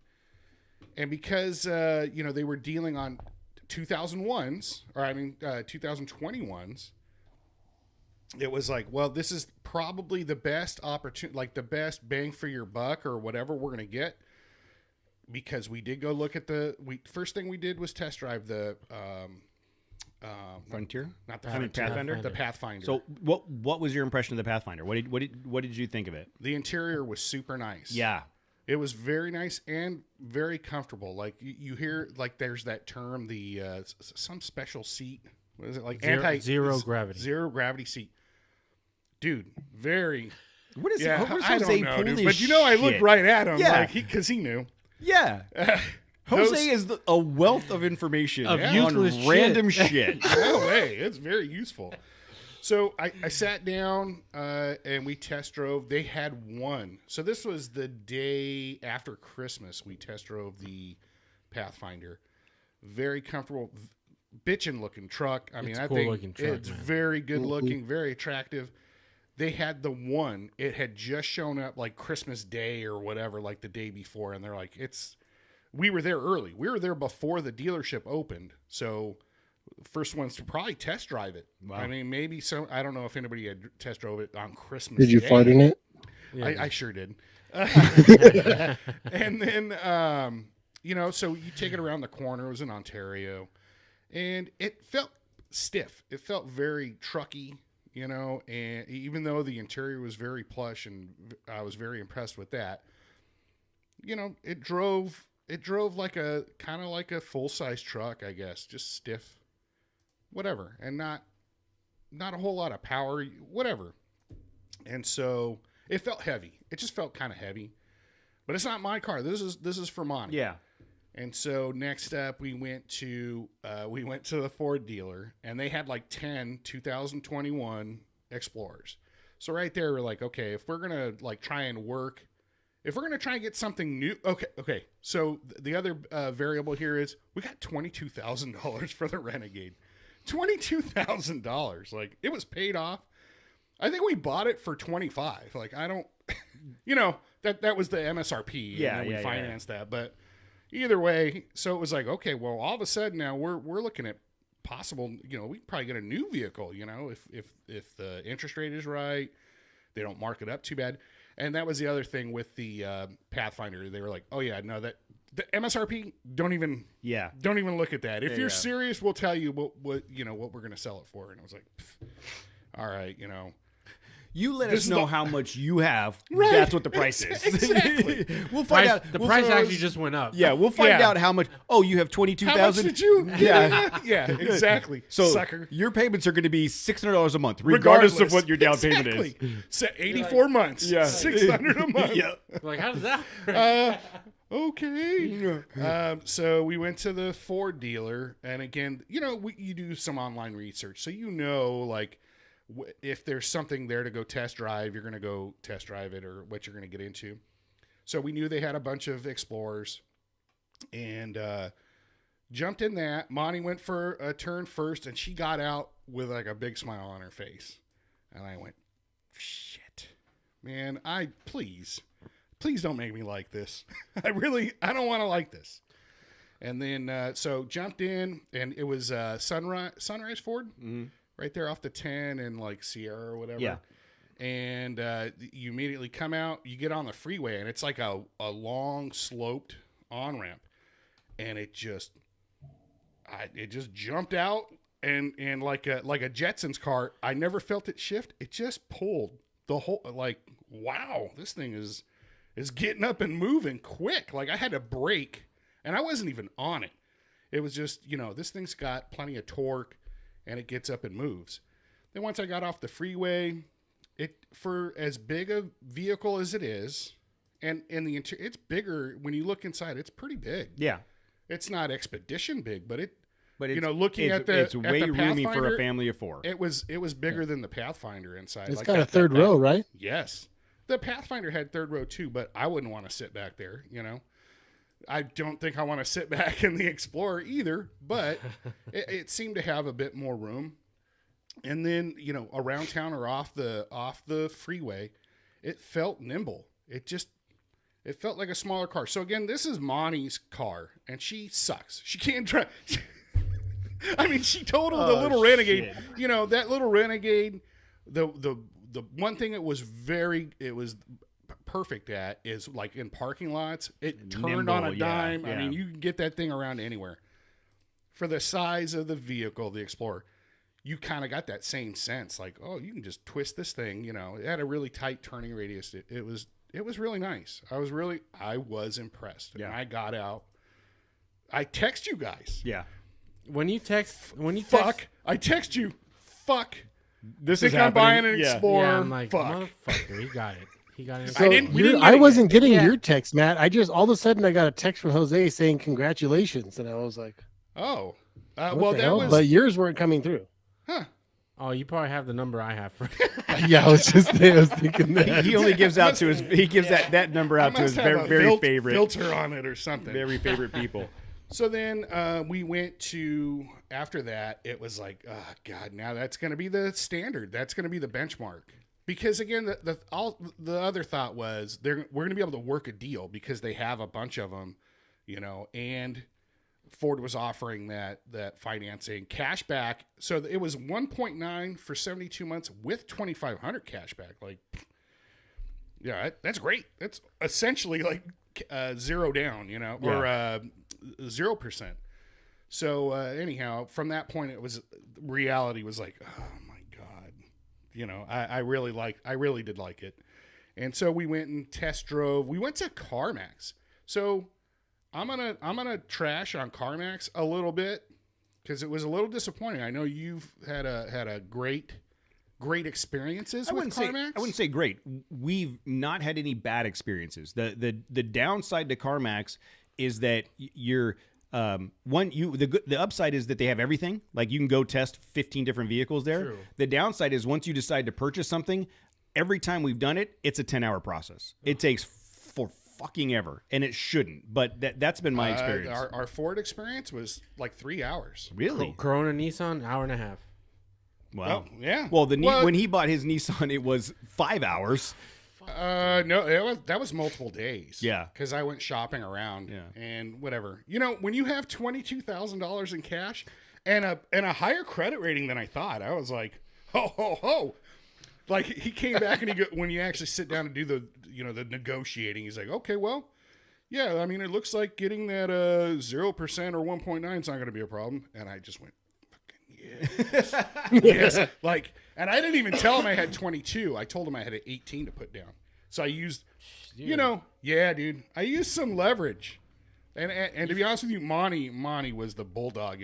And because they were dealing on 2021s, it was like, well, this is probably the best opportunity, like the best bang for your buck or whatever we're going to get. Because we did go look at first thing we did was test drive the Frontier, not the Pathfinder. The Pathfinder. So what was your impression of the Pathfinder? What did you think of it? The interior was super nice. Yeah, it was very nice and very comfortable. Like you hear, like there's that term, the some special seat. What is it like? Zero gravity. Zero gravity seat. Dude, very. What is it? Yeah, What I Jose don't know, pull dude, this but you know, I looked shit? right at him, Yeah. because he knew. Yeah. Jose is a wealth of information Of on useless shit. random shit. No way. It's very useful. So I sat down and we test drove. They had one. So this was the day after Christmas. We test drove the Pathfinder. Very comfortable, bitchin' looking truck. I mean, It's I cool think looking truck, it's man. very good looking, very attractive. They had the one. It had just shown up like Christmas Day or whatever, like the day before. And they're like, we were there early. We were there before the dealership opened. So first ones to probably test drive it. Wow. I mean, maybe I don't know if anybody had test drove it on Christmas Did you Day. fart in it? Yeah. I sure did. And then, so you take it around the corner. It was in Ontario. And it felt stiff. It felt very trucky, and even though the interior was very plush and I was very impressed with that, it drove like a kind of like a full-size truck, I guess, just stiff, whatever, and not a whole lot of power, whatever. And so it felt heavy. It just felt kind of heavy, but it's not my car. This is for Monty. Yeah. And so next up, we went to the Ford dealer, and they had like 10 2021 Explorers. So right there, we're like, okay, if we're gonna like try and get something new, okay. So the other variable here is we got $22,000 for the Renegade. $22,000, like it was paid off. I think we bought it for $25,000. Like I don't, that was the MSRP. Yeah, and then we yeah, financed that, but. Either way, so it was like, okay, well, all of a sudden now we're looking at possible, we can probably get a new vehicle, if the interest rate is right, they don't mark it up too bad. And that was the other thing with the Pathfinder. They were like, oh yeah, no, that the MSRP, don't even look at that. If you're serious, we'll tell you what we're going to sell it for. And I was like, all right, You let us know how much you have. Right. That's what the price is. Exactly. We'll find out. The price actually just went up. Yeah, we'll find out how much. Oh, you have 22,000. How much did you? Yeah. Yeah, exactly. So sucker. your payments are going to be $600 a month, regardless of what your down payment is. So 84 months. Yeah. $600 a month. Yeah. Like, how does that work? Okay. So we went to the Ford dealer, and again, you do some online research, so like if there's something there to go test drive, you're going to go test drive it or what you're going to get into. So we knew they had a bunch of Explorers, and jumped in that. Monty went for a turn first, and she got out with like a big smile on her face, and I went, shit, man, please don't make me like this. I don't want to like this. And then, so jumped in, and it was Sunrise Ford, right there off the 10 and like Sierra or whatever. Yeah. And you immediately come out, you get on the freeway, and it's like a long sloped on-ramp. And it just jumped out, and like a Jetsons car, I never felt it shift. It just pulled the whole, like, wow, this thing is getting up and moving quick. Like I had to brake, and I wasn't even on it. It was just, this thing's got plenty of torque, and it gets up and moves. Then once I got off the freeway, for as big a vehicle as it is, and in the interior, it's bigger. When you look inside, it's pretty big. Yeah. It's not Expedition big, but it's it's way the roomy for Pathfinder, a family of four. It was bigger than the Pathfinder inside. It's like got that, a third row, right? Yes. The Pathfinder had third row too, but I wouldn't want to sit back there, I don't think I want to sit back in the Explorer either, but it seemed to have a bit more room. And then, you know, around town or off the freeway, it felt nimble. It felt like a smaller car. So again, this is Monty's car, and she sucks. She can't drive. I mean, she totaled the little Renegade. You know, that little Renegade. The one thing it was perfect at is like in parking lots, it turned Nimble, on a dime. yeah. I mean, you can get that thing around anywhere. For the size of the vehicle, the Explorer, you kind of got that same sense, like, oh, you can just twist this thing. You know, it had a really tight turning radius. It was really nice. I was impressed. Yeah. And I got out. I text you guys. Yeah. When you text, I text you. Fuck. This Think is I'm happening. buying an Yeah. Explorer. yeah, I'm like, Fuck. motherfucker, he got it. He got it. So we didn't get I it wasn't getting Yeah. your text, Matt. I just all of a sudden I got a text from Jose saying congratulations, and I was like, Oh. what Well, the that hell? was. But yours weren't coming through. Huh. Oh, you probably have the number I have for. Yeah, I was thinking that. He only gives out to his. He gives that number I out to his must have very, a very favorite, filter on it or something. very favorite people. So then we went to, after that, it was like, oh, God, now that's going to be the standard. That's going to be the benchmark. Because, again, the other thought was we're going to be able to work a deal because they have a bunch of them, you know, and Ford was offering that financing cash back. So it was 1.9 for 72 months with 2,500 cash back. Like, yeah, that's great. That's essentially like zero down, you know, or 0%. So anyhow, from that point, reality was like, oh my God, you know, I really did like it. And so we went and test drove. We went to CarMax. So I'm gonna trash on CarMax a little bit because it was a little disappointing. I know you've had a great experiences with CarMax. I wouldn't say great. We've not had any bad experiences. The downside to CarMax is that you're the upside is that they have everything. Like you can go test 15 different vehicles there. True. The downside is once you decide to purchase something, every time we've done it, it's a 10-hour process. It takes for fucking ever, and it shouldn't. But that's been my experience. Our Ford experience was like 3 hours. Really? Corona Nissan, hour and a half. Wow. Yeah. Well, when he bought his Nissan, it was 5 hours. No, that was multiple days. Yeah. Because I went shopping around. Yeah. And whatever. You know, when you have $22,000 in cash and a higher credit rating than I thought, I was like, ho ho ho. Like he came back and when you actually sit down and do the negotiating, he's like, okay, well, yeah, I mean, it looks like getting that 0% or 1.9 is not going to be a problem. And I just went, yes. Yes. Like, and I didn't even tell him I had 22. I told him I had 18 to put down. So I used, dude, I used some leverage. And to be honest with you, Monty was the bulldog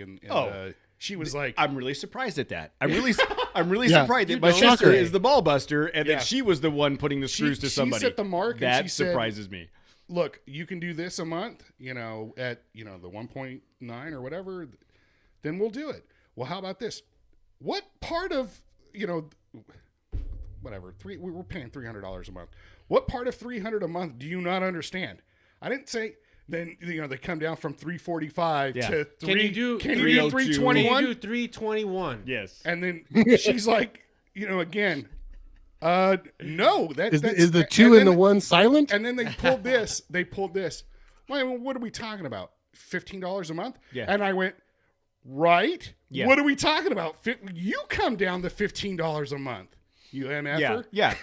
she was like, I'm really surprised at that. I'm really surprised that my Shocker. sister is the ball buster and Yeah. that she was the one putting the screws to somebody. She set the mark and that she said, surprises me. look, you can do this a month, you know, at, you know, the 1.9 or whatever, then we'll do it. Well, how about this? What part of, you know, whatever, we were paying $300 a month. What part of $300 a month do you not understand? I didn't say, then, you know, they come down from $345 to Can you do 321? Can you do 321? Yes. And then she's like, you know, again, no, Is the two and the one silent? And then they pulled this. Well, what are we talking about? $15 a month? Yeah. And I went, right? Yeah. What are we talking about? You come down to $15 a month. You MFer? Yeah.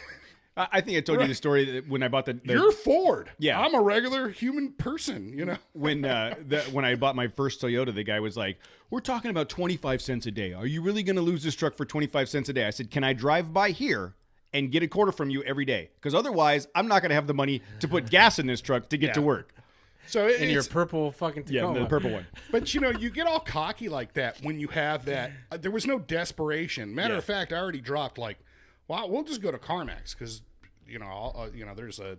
I think I told you the story that when I bought the You're Ford. Yeah. I'm a regular human person, you know? when I bought my first Toyota, the guy was like, "We're talking about 25 cents a day. Are you really going to lose this truck for 25 cents a day?" I said, "Can I drive by here and get a quarter from you every day? Because otherwise, I'm not going to have the money to put gas in this truck to get to work." So In your purple fucking Tacoma. Yeah, the purple one. But, you know, you get all cocky like that when you have that. There was no desperation. Matter Yeah. of fact, I already dropped like, well, we'll just go to CarMax because, you know, there's a,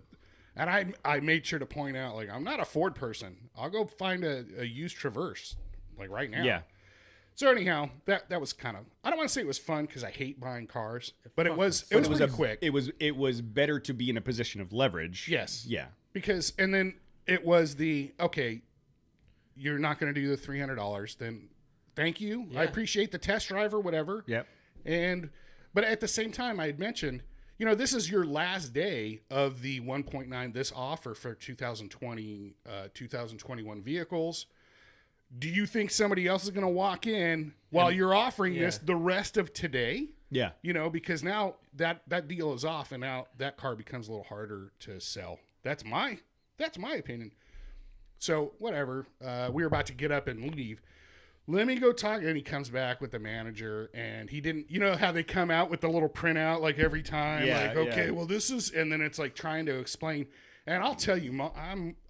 and I made sure to point out, like, I'm not a Ford person. I'll go find a used Traverse, like right now. Yeah. So anyhow, that was kind of, I don't want to say it was fun because I hate buying cars, but it was pretty quick. It was better to be in a position of leverage. Yes. Yeah. Because, and then it was okay, you're not going to do the $300, then thank you. Yeah. I appreciate the test drive or whatever. Yep. But at the same time, I had mentioned, you know, this is your last day of the 1.9, this offer for 2020, 2021 vehicles. Do you think somebody else is going to walk in while you're offering this the rest of today? Yeah. You know, because now that deal is off, and now that car becomes a little harder to sell. That's my opinion. So whatever, we were about to get up and leave. Let me go talk. And he comes back with the manager, and he didn't, you know how they come out with the little printout like every time, like, okay, well this is, and then it's like trying to explain. And I'll tell you,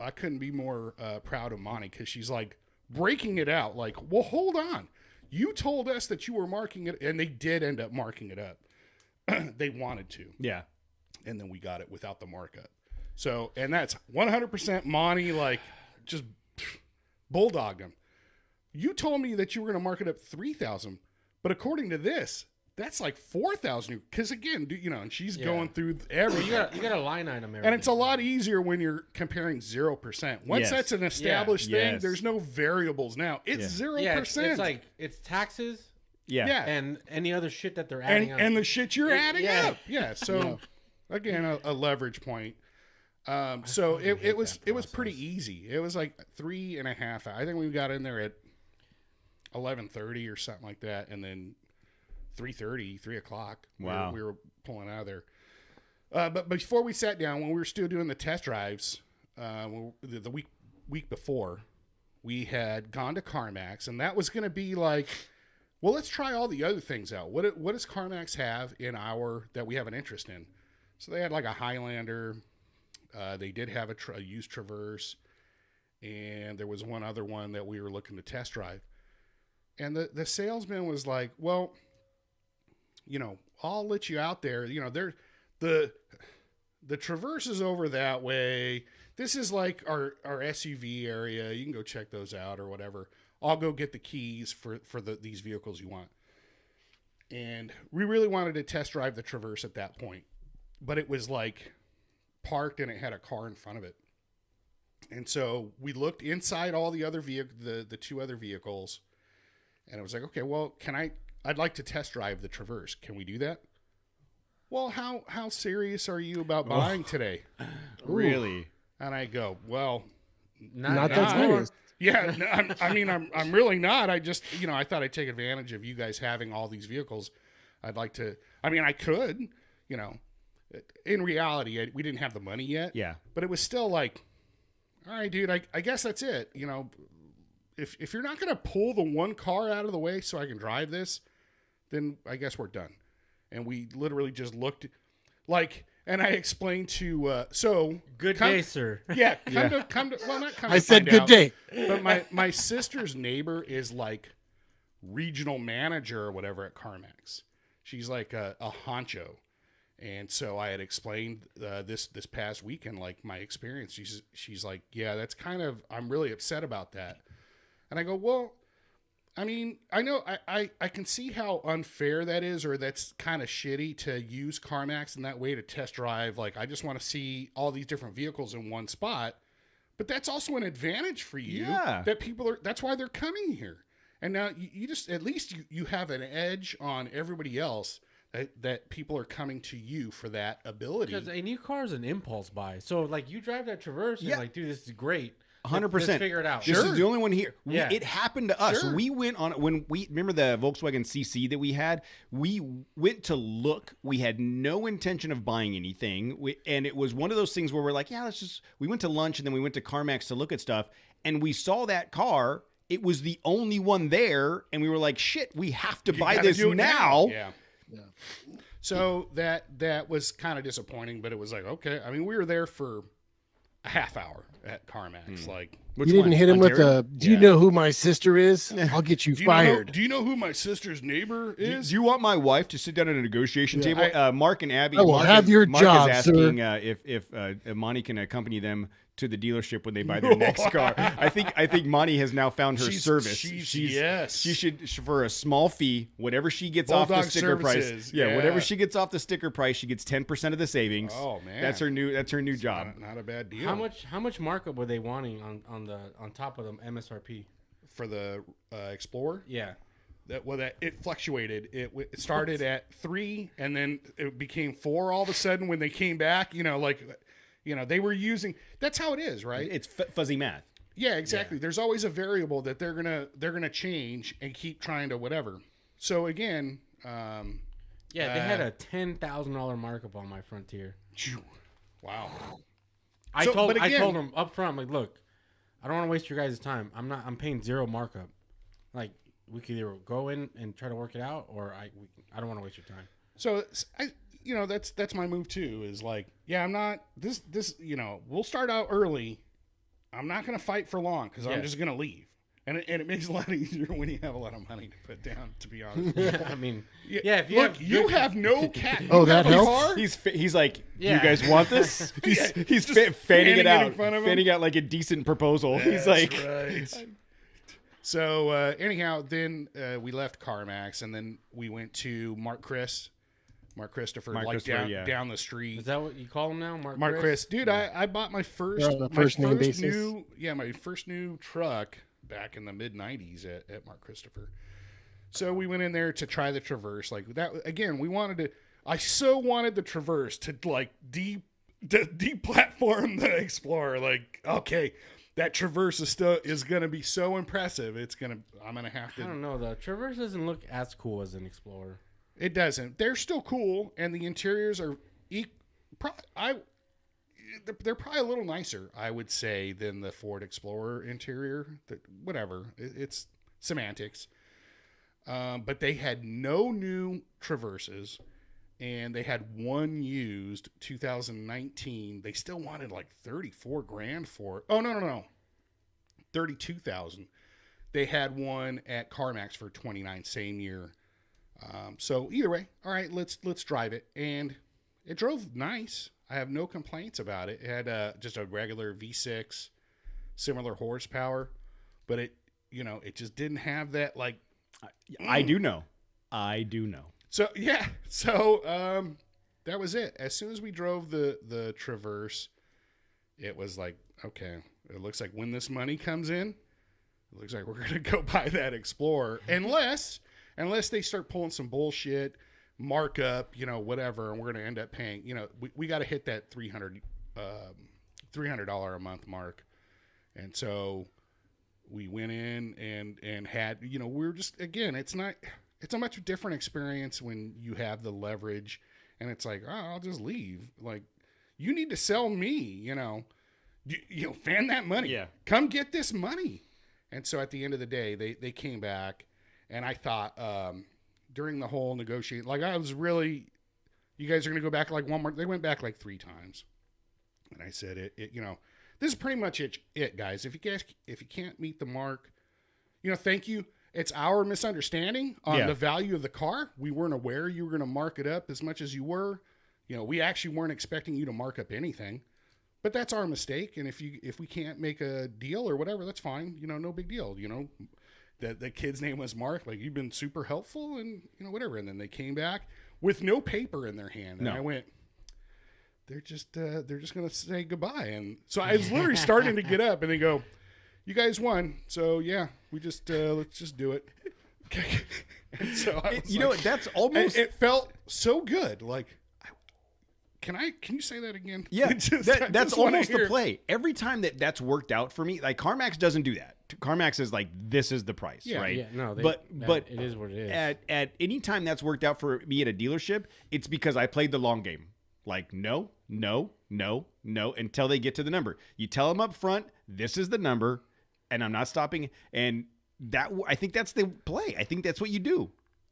I couldn't be more proud of Monty, because she's like breaking it out. Like, well, hold on. You told us that you were marking it, and they did end up marking it up. They wanted to. Yeah. And then we got it without the markup. So, and that's 100% Monty, like, just bulldogged him. You told me that you were going to mark it up 3,000, but according to this, that's like 4,000. Because again, you know, and she's going through everything. You got a line item, and it's a lot easier when you're comparing 0%. Once that's an established thing, there's no variables now. It's 0%. Yeah, it's like it's taxes. Yeah. And any other shit that they're adding and the shit you're adding up. Yeah. So again, a leverage point. So it was pretty easy. It was like 3.5. I think we got in there at 11:30 or something like that, and then 3:30, 3 o'clock. Wow. We were pulling out of there. But before we sat down, when we were still doing the test drives, the week before, we had gone to Carmax, and that was going to be like, well, let's try all the other things out. What does Carmax have in that we have an interest in? So they had like a Highlander. They did have a used Traverse, and there was one other one that we were looking to test drive. And the salesman was like, well, you know, I'll let you out there. You know, the Traverse is over that way. This is like our SUV area. You can go check those out or whatever. I'll go get the keys for these vehicles you want. And we really wanted to test drive the Traverse at that point. But it was like parked, and it had a car in front of it. And so we looked inside all the other the two other vehicles. And I was like, okay, well, I'd like to test drive the Traverse. Can we do that? Well, how serious are you about buying today? Really? And I go, well, not that serious. Yeah, I'm really not. I just, you know, I thought I'd take advantage of you guys having all these vehicles. I could, you know, in reality, we didn't have the money yet. Yeah. But it was still like, all right, dude, I guess that's it. You know, if you're not going to pull the one car out of the way so I can drive this, then I guess we're done. And we literally just looked like, and I explained to, good day, sir. Yeah. Come to, well, not come I to said find good out, day. But my sister's neighbor is like regional manager or whatever at Carmax. She's like a honcho. And so I had explained this past weekend, like my experience. She's like, yeah, that's kind of, I'm really upset about that. And I go, well, I mean, I know I can see how unfair that is, or that's kind of shitty to use Carmax in that way to test drive. Like, I just want to see all these different vehicles in one spot. But that's also an advantage for you. Yeah. That that's why they're coming here. And now you just, at least you have an edge on everybody else. That people are coming to you for that ability. Because a new car is an impulse buy. So, like, you drive that Traverse, and like, dude, this is great. 100%. Let's figure it out. This is the only one here. Yeah. It happened to us. Sure. We went on, when we, remember the Volkswagen CC that we had? We went to look. We had no intention of buying anything. And it was one of those things where we're like, yeah, we went to lunch, and then we went to CarMax to look at stuff. And we saw that car. It was the only one there. And we were like, shit, we have to buy this now. Yeah. So that was kind of disappointing, but it was like, okay. I mean, we were there for a half hour at CarMax. Like, you didn't hit him with Ontario? do you know who my sister is? I'll get you fired. Do you know who my sister's neighbor is? Do you want my wife to sit down at a negotiation table? Mark and Abby. I will have your job, is asking if Monty can accompany them to the dealership when they buy their next car. I think Monty has now found her service. She should, for a small fee, whatever she gets off the sticker price. Yeah, whatever she gets off the sticker price, she gets 10% of the savings. Oh man, that's her new job. Not a bad deal. How much markup were they wanting on top of the MSRP for the Explorer? Yeah. that it fluctuated. It started at 3, and then it became 4 all of a sudden when they came back. They were using. That's how it is, right? It's fuzzy math. Yeah, exactly. Yeah. There's always a variable that they're gonna change and keep trying to whatever. So again, they had a $10,000 markup on my Frontier. Wow. I told them up front, I'm like, look, I don't want to waste your guys' time. I'm paying 0 markup. Like, we could either go in and try to work it out, or I don't want to waste your time. So that's my move too. Is like, yeah, I'm not this. We'll start out early. I'm not going to fight for long because I'm just going to leave. And it makes it a lot easier when you have a lot of money to put down, to be honest. I mean, if you have no cat. Oh, that helps. He's like, you guys want this? He's fanning it out, fanning out like a decent proposal. He's like, right. So anyhow, then we left CarMax, and then we went to Mark Christopher, down the street. Is that what you call him now, Mark Chris? Dude, I bought my first new truck back in the mid '90s at Mark Christopher. So we went in there to try the Traverse. Like that again, I so wanted the Traverse to like deplatform the Explorer. Like, okay, that Traverse is gonna be so impressive. I'm gonna have to. I don't know, the Traverse doesn't look as cool as an Explorer. It doesn't. They're still cool, and the interiors are they're probably a little nicer, I would say, than the Ford Explorer interior. Whatever, it's semantics. But they had no new Traverses, and they had one used 2019. They still wanted like $34,000 for it. Oh no, $32,000. They had one at CarMax for $29,000 same year. So either way, all right, let's drive it, and it drove nice. I have no complaints about it. It had just a regular V6, similar horsepower, but it just didn't have that like. I do know. So yeah, that was it. As soon as we drove the Traverse, it was like, okay, it looks like when this money comes in, it looks like we're gonna go buy that Explorer, unless they start pulling some bullshit markup, whatever, and we're going to end up paying, we got to hit that $300 a month mark. And so we went in and had, we were just, again, it's a much different experience when you have the leverage and it's like, oh, I'll just leave. Like, you need to sell me, fan that money. Yeah. Come get this money. And so at the end of the day, they came back. And I thought during the whole negotiation, like I was really, you guys are going to go back like one more. They went back like 3 times, and I said, this is pretty much it, guys. If you can't meet the mark, thank you. It's our misunderstanding on the value of the car. We weren't aware you were going to mark it up as much as you were. We actually weren't expecting you to mark up anything, but that's our mistake. And if we can't make a deal or whatever, that's fine. No big deal. The kid's name was Mark. Like, you've been super helpful and, whatever. And then they came back with no paper in their hand. And I went, they're just going to say goodbye. And so I was literally starting to get up and they go, you guys won. So yeah, we just, let's just do it. Okay. And so I was that's almost, it felt so good. Like, can you say that again? Yeah. That's almost the play. Every time that's worked out for me, like CarMax doesn't do that. CarMax is like, this is the price, right? Yeah, no, but it is what it is. At any time that's worked out for me at a dealership, it's because I played the long game. Like, no, until they get to the number. You tell them up front, this is the number, and I'm not stopping. And I think that's the play. I think that's what you do.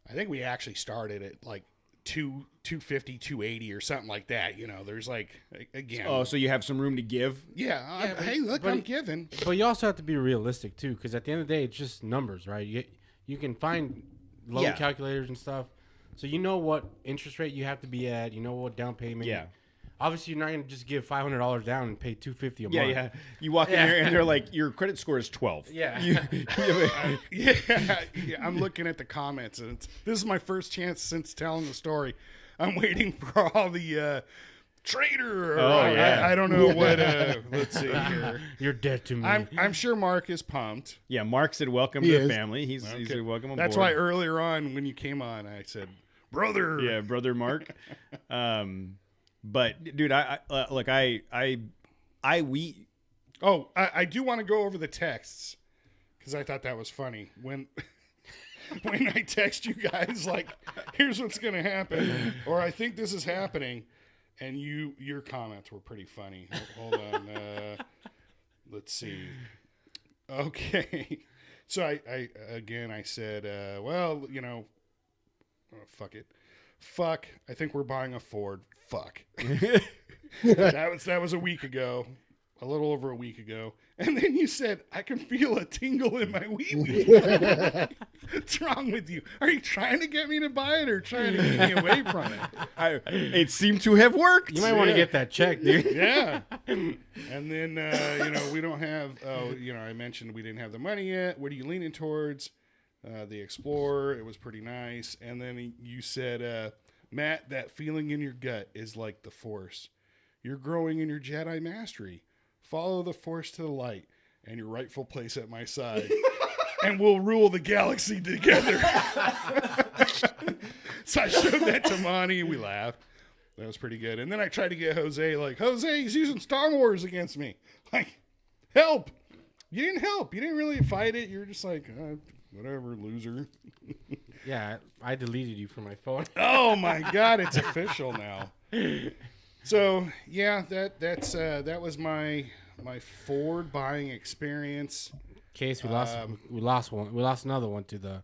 I think we actually started at like 250, 280 or something like that. There's like, again. Oh, so you have some room to give? Yeah. Hey, look, I'm giving. But you also have to be realistic too, because at the end of the day, it's just numbers, right? You can find loan calculators and stuff. So you know what interest rate you have to be at. You know what down payment. Yeah. Obviously, you're not going to just give $500 down and pay $250 a month. Yeah. You walk in there and they're like, your credit score is 12. Yeah. I'm looking at the comments, and this is my first chance since telling the story. I'm waiting for all the traitor. Oh, yeah. I don't know what. Let's see here. You're dead to me. I'm sure Mark is pumped. Yeah, Mark said welcome to the family. He's welcome aboard. That's why earlier on when you came on, I said, brother. Yeah, brother Mark. But dude, I do want to go over the texts because I thought that was funny when I text you guys like, here's what's gonna happen, or I think this is happening, and your comments were pretty funny. Hold on, let's see. Okay, so I said, well, you know, fuck it. Fuck, I think we're buying a Ford. Fuck. That was a week ago. A little over a week ago. And then you said, I can feel a tingle in my wee-wee. What's wrong with you? Are you trying to get me to buy it or trying to keep me away from it? It seemed to have worked. You might want to get that checked, dude. Yeah. And then, we don't have, I mentioned we didn't have the money yet. What are you leaning towards? The Explorer. It was pretty nice. And then you said, Matt, that feeling in your gut is like the Force. You're growing in your Jedi mastery. Follow the Force to the light and your rightful place at my side. And we'll rule the galaxy together. So I showed that to Monty and we laughed. That was pretty good. And then I tried to get Jose, like, Jose, he's using Star Wars against me. Like, help. You didn't help. You didn't really fight it. You were just like, whatever, loser. Yeah, I deleted you from my phone. Oh my God, it's official now. So yeah, that was my Ford buying experience. Case we lost one. We lost another one to the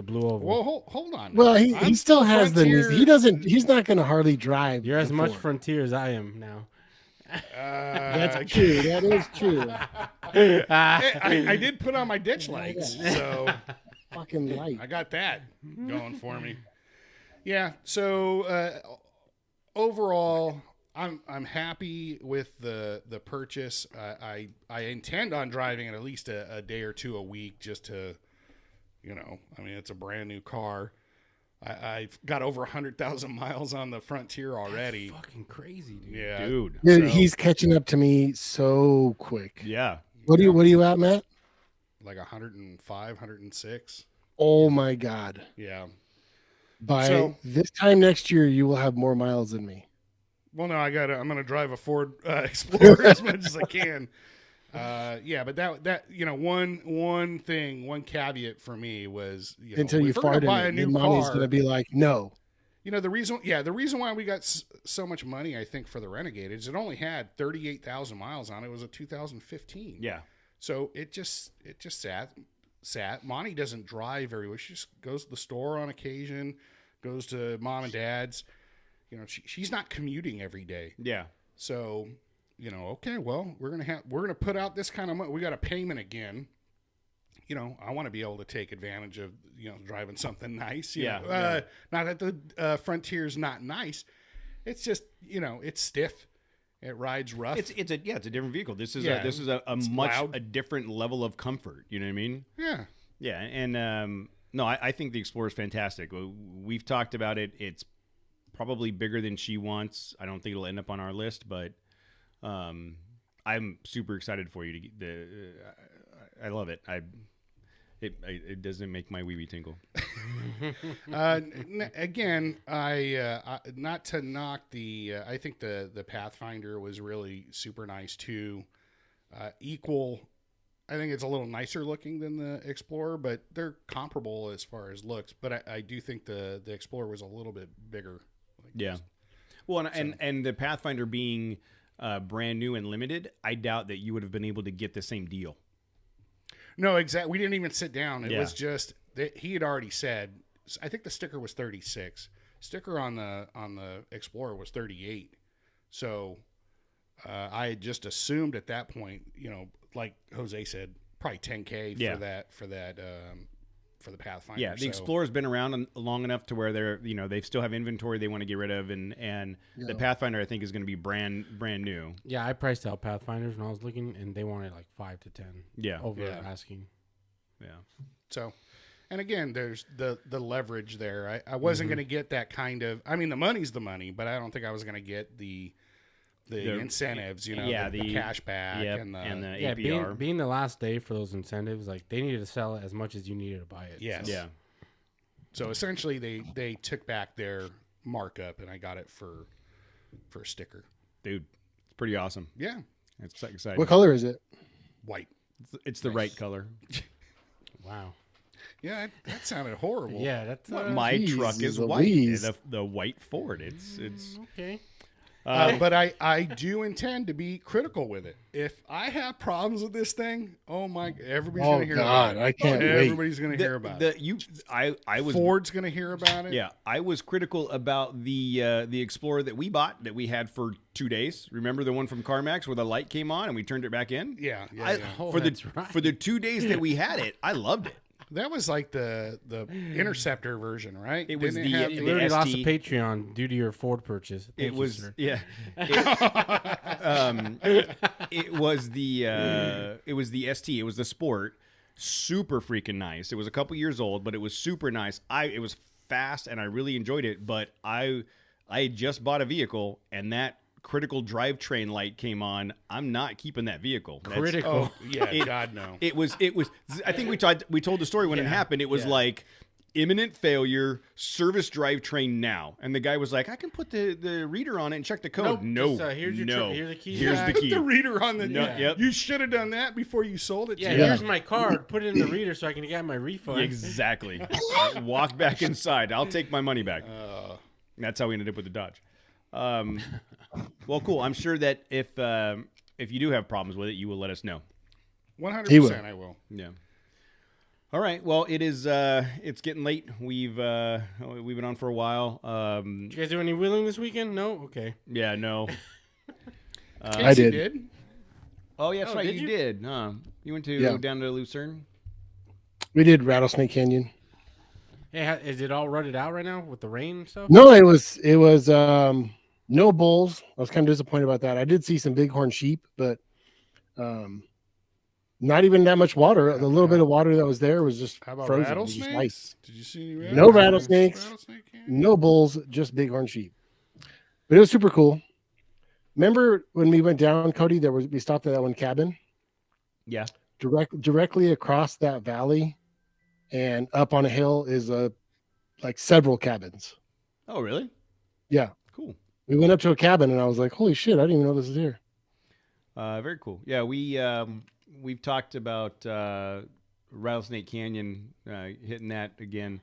Blue Oval. Well, hold on. Well, he still has Frontier. He's not going to hardly drive. You're as much Frontier as I am now. That's true. That is true. I did put on my ditch lights, so fucking light. I got that going for me. Yeah. So overall, I'm happy with the purchase. I intend on driving it at least a day or two a week just to, it's a brand new car. I've got over 100,000 miles on the Frontier already. That's fucking crazy, dude. Yeah, dude. So, he's catching up to me so quick. Yeah. What are you at, Matt? Like 105, 106. Oh my God. Yeah. By this time next year, you will have more miles than me. Well, no, I'm going to drive a Ford Explorer as much as I can. But that one caveat for me was until you fart in it, and mommy's going to be like, no. The reason why we got so much money, I think, for the Renegade is it only had 38,000 miles on it. It was a 2015. Yeah. So it just sat. Monty doesn't drive very well. She just goes to the store on occasion, goes to mom and dad's. She's not commuting every day. Yeah. So, okay, well, we're gonna put out this kind of money. We got a payment again. I want to be able to take advantage of driving something nice. Yeah. Not that the Frontier's not nice. It's just it's stiff. It rides rough. It's a different vehicle. This is a different level of comfort. You know what I mean? Yeah. Yeah, and I think the Explorer is fantastic. We've talked about it. It's probably bigger than she wants. I don't think it'll end up on our list, but I'm super excited for you to get I love it. It doesn't make my wee-wee tingle. Again, I not to knock I think the Pathfinder was really super nice too. I think it's a little nicer looking than the Explorer, but they're comparable as far as looks. But I do think the Explorer was a little bit bigger. Yeah. Well, and the Pathfinder being brand new and limited, I doubt that you would have been able to get the same deal. No, exactly. We didn't even sit down. It was just that he had already said. I think the sticker was 36. Sticker on the Explorer was 38. So I had just assumed at that point, like Jose said, probably $10K for the Pathfinder. Yeah, the Explorer's been around long enough to where they still have inventory they want to get rid of, and the Pathfinder I think is going to be brand new. Yeah, I priced out Pathfinders when I was looking, and they wanted like 5 to 10. Yeah, over asking. Yeah. So, and again, there's the leverage there. I wasn't going to get that kind of. I mean, the money's the money, but I don't think I was going to get the the incentives, you know, the cash back and the APR. Being the last day for those incentives, like they needed to sell it as much as you needed to buy it. Yes. So. Yeah. So essentially, they took back their markup, and I got it for a sticker. Dude, it's pretty awesome. Yeah. It's exciting. What color is it? White. It's the right color. Wow. Yeah, that sounded horrible. Yeah, that's my truck is white. The white Ford. It's okay. But I do intend to be critical with it. If I have problems with this thing, everybody's gonna hear about it. I can't wait. Everybody's gonna hear about it. I was Ford's gonna hear about it. Yeah, I was critical about the Explorer that we bought that we had for 2 days. Remember the one from Carmax where the light came on and we turned it back in? Yeah. For the 2 days that we had it, I loved it. That was like the Interceptor version, right? It was You literally lost a Patreon due to your Ford purchase. It was the ST. It was the Sport. Super freaking nice. It was a couple years old, but it was super nice. It was fast and I really enjoyed it. But I had just bought a vehicle and that critical drivetrain light came on. I'm not keeping that vehicle. Critical. God no. It was. I think we told the story when it happened. It was like imminent failure, service drivetrain now. And the guy was like, I can put the reader on it and check the code. Nope, here's the key. Here's the key. Put the reader on the. Yep. You should have done that before you sold it. Here's my card. Put it in the reader so I can get my refund. Exactly. Walk back inside. I'll take my money back. That's how we ended up with the Dodge. Well, cool. I'm sure that if you do have problems with it, you will let us know. 100%, I will. Yeah. All right. Well, it is. It's getting late. We've been on for a while. Did you guys do any wheeling this weekend? No. Okay. Yeah. No. I did. Oh, yeah, that's right. You did. You went to down to Lucerne. We did Rattlesnake Canyon. Hey, is it all rutted out right now with the rain and stuff? No, it was no bulls. I was kind of disappointed about that. I did see some bighorn sheep, but not even that much water. The little bit of water that was there was just How about frozen. rattlesnakes? Just ice. Did you see any No rattlesnakes. No bulls, just bighorn sheep. But it was super cool. Remember when we went down, Cody? We stopped at that one cabin. Yeah. Directly across that valley, and up on a hill is like several cabins. Oh, really? Yeah. Cool. We went up to a cabin, and I was like, "Holy shit! I didn't even know this was here." Very cool. Yeah, we've talked about Rattlesnake Canyon, hitting that again.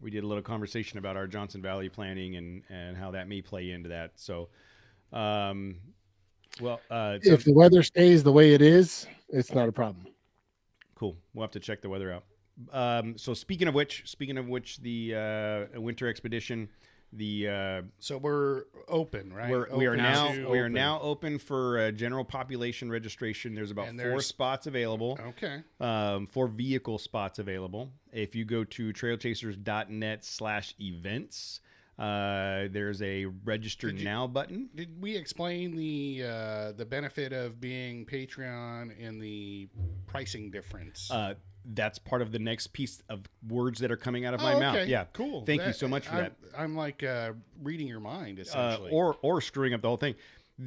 We did a little conversation about our Johnson Valley planning and how that may play into that. So, if the weather stays the way it is, it's not a problem. Cool. We'll have to check the weather out. So speaking of which, the winter expedition, so we're open, right? We are now open for general population registration. There's about 4 spots available. Okay. 4 vehicle spots available. If you go to trailchasers.net/events, there's a register now button. Did we explain the benefit of being Patreon and the pricing difference? That's part of the next piece of words that are coming out of my mouth. Yeah, cool. Thank you so much for that. I'm like reading your mind, essentially, or screwing up the whole thing.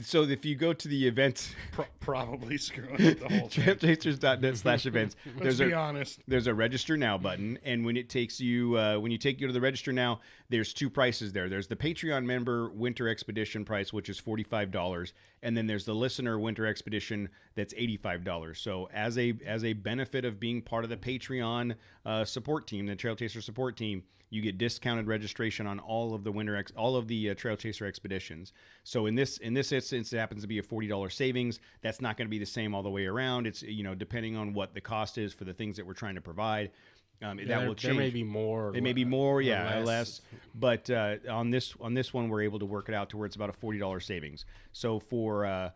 So if you go to the event, probably screwing up the whole thing. Trailchasers.net/events. Let's be honest. There's a register now button, and when it takes you, when you take you to the register now, there's 2 prices there. There's the Patreon member winter expedition price, which is $45, and then there's the listener winter expedition that's $85. So as a benefit of being part of the Patreon support team, the Trail Chaser support team, you get discounted registration on all of the Trail Chaser expeditions. So in this instance, it happens to be a $40 savings. That's not going to be the same all the way around. It's depending on what the cost is for the things that we're trying to provide. That will change. There may be more. It may be more, less. But on this one, we're able to work it out to where it's about a $40 savings. So for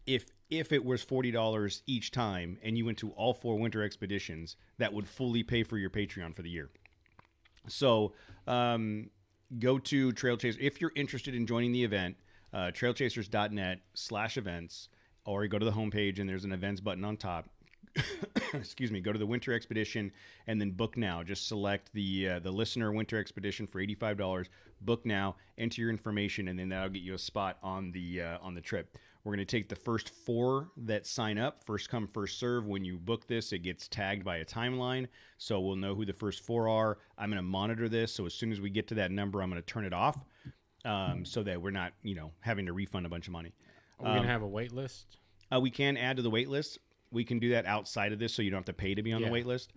if it was $40 each time and you went to all 4 winter expeditions, that would fully pay for your Patreon for the year. So go to Trail Chaser if you're interested in joining the event. Trailchasers.net/events, or you go to the homepage and there's an events button on top. excuse me, go to the Winter Expedition and then book now. Just select the listener Winter Expedition for $85. Book now, enter your information, and then that'll get you a spot on the trip. We're going to take the first 4 that sign up. First come, first serve. When you book this, it gets tagged by a timeline, so we'll know who the first 4 are. I'm going to monitor this, so as soon as we get to that number, I'm going to turn it off, so that we're not, having to refund a bunch of money. Are we going to have a wait list? We can add to the wait list. We can do that outside of this, so you don't have to pay to be on the wait list.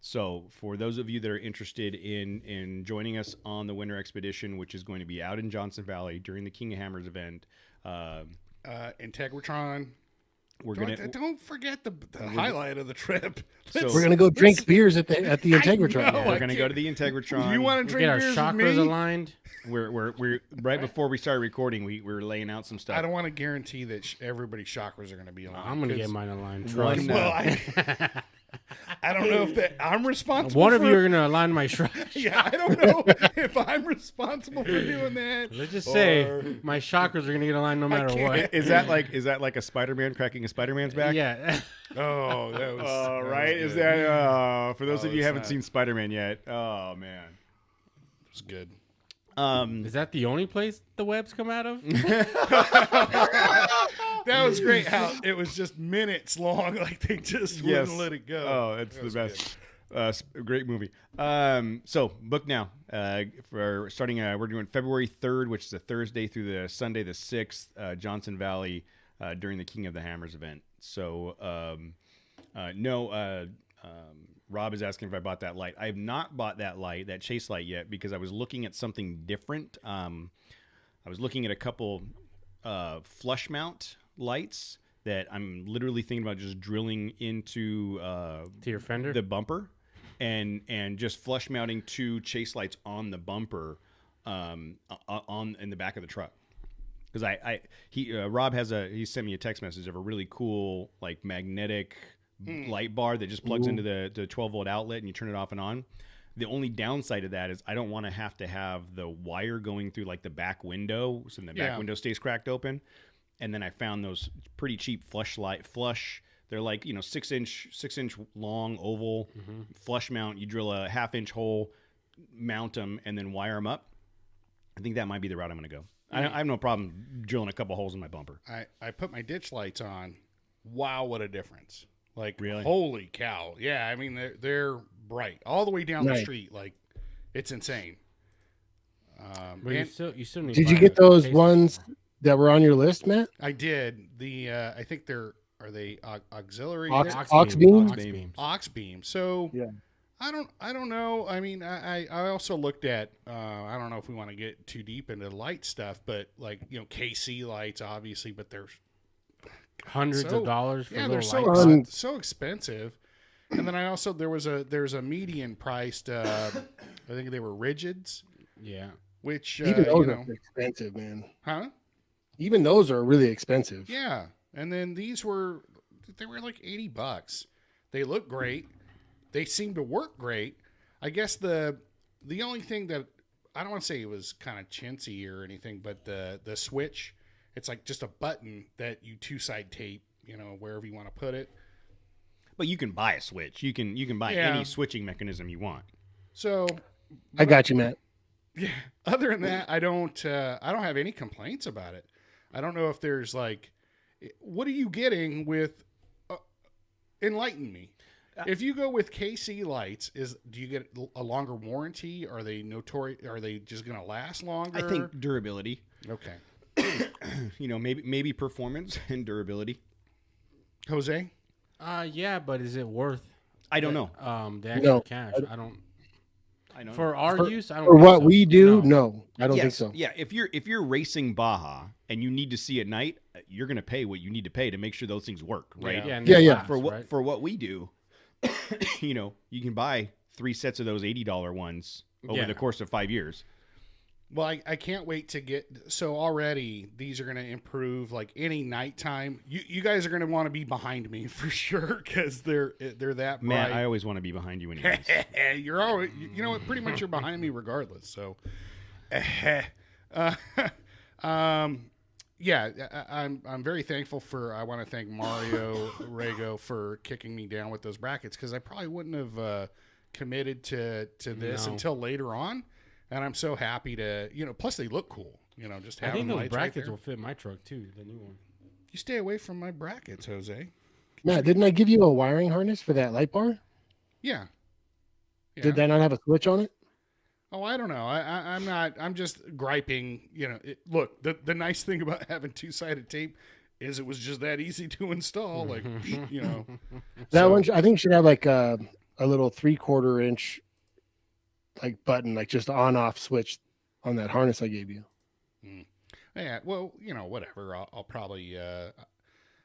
So for those of you that are interested in joining us on the Winter Expedition, which is going to be out in Johnson Valley during the King of Hammers event, Integratron. We're Don't forget the highlight of the trip. We're gonna go drink beers at the Integratron. We're gonna go to the Integratron. You want to drink get our beers chakras with me? aligned? We're right before we started recording. We're laying out some stuff. I don't want to guarantee that everybody's chakras are going to be aligned. I'm going to get mine aligned. One, Well, I don't know if I'm responsible. One of for, you are going to align my shrine. Yeah, I don't know if I'm responsible for doing that. Let's just say my chakras are going to get aligned no matter what. Is that like a Spider-Man cracking a Spider-Man's back? Yeah. Oh, that was. Oh, right. Was Is good. that for those of you who haven't not- seen Spider-Man yet? Oh man. It was good. Is that the only place the webs come out of? That was great. How it was just minutes long. Like they just wouldn't let it go. Oh, it's the best. Great movie. So book now. For starting, we're doing February 3rd, which is a Thursday through the Sunday the 6th, Johnson Valley, during the King of the Hammers event. So Rob is asking if I bought that light. I have not bought that light, that chase light yet, because I was looking at something different. I was looking at a couple flush mount lights that I'm literally thinking about just drilling into To your fender? the bumper, and just flush mounting 2 chase lights on the bumper, in the back of the truck. Because Rob he sent me a text message of a really cool like magnetic light bar that just plugs into the 12-volt outlet and you turn it off and on. The only downside of that is I don't want to have the wire going through like the back window, so the back window stays cracked open. And then I found those pretty cheap flush. They're like 6-inch long oval flush mount. You drill a 1/2-inch hole, mount them, and then wire them up. I think that might be the route I'm going to go. I have no problem drilling a couple holes in my bumper. I put my ditch lights on. Wow, what a difference! Like Really? holy cow! Yeah, I mean they're bright all the way down the street. Like it's insane. But you still need Did to you buy get a those chase ones that were on your list, Matt? I did I think are they auxiliary Aux light. beams? aux beam. So Yeah. I don't know. I mean, I also looked at I don't know if we want to get too deep into light stuff, but like KC lights obviously, but they're hundreds of dollars for they're little so lights. so expensive. And then I also there's a median priced I think they were rigids, Yeah. which Even those are expensive, man. huh? Even those are really expensive. Yeah. And then they were like $80. They look great. They seem to work great. I guess the only thing that I don't want to say it was kind of chintzy or anything, but the switch, it's like just a button that you 2-side tape, wherever you want to put it. But you can buy a switch. You can buy any switching mechanism you want. So I got you, Matt. yeah, other than that, I don't have any complaints about it. I don't know if there's like, what are you getting with? Enlighten me. If you go with KC lights, do you get a longer warranty? Are they notorious? Are they just going to last longer? I think durability. Okay. Maybe performance and durability. Jose? Yeah, but is it worth I don't know. the extra No. cash? I don't. I don't For know. our use, I don't. For think what so. we do, No. no, I don't think Yes. so. Yeah, if you're racing Baja and you need to see at night, you're going to pay what you need to pay to make sure those things work, right? Yeah. and Yeah, they yeah. last, For what right? for what we do, you can buy 3 sets of those $80 ones over Yeah. the course of 5 years. Well, I can't wait to get. So already these are going to improve. Like any nighttime, you guys are going to want to be behind me for sure because they're that Man, bright. I always want to be behind you anyways. You're always, what? Pretty much you're behind me regardless. So, yeah, I'm very thankful for. I want to thank Mario Rego for kicking me down with those brackets, because I probably wouldn't have committed to this until later on. And I'm so happy to, plus they look cool. Just I having think those lights brackets right there. will fit my truck too, the new one. You stay away from my brackets, Jose. Matt, didn't I give you a wiring harness for that light bar? Yeah. Did that not have a switch on it? Oh, I don't know. I'm not. I'm just griping. Look, the nice thing about having 2-sided tape is it was just that easy to install. Like, That one, I think, should have like a little 3/4 inch like button, like just on-off switch on that harness I gave you. Yeah. Well, whatever. I'll probably.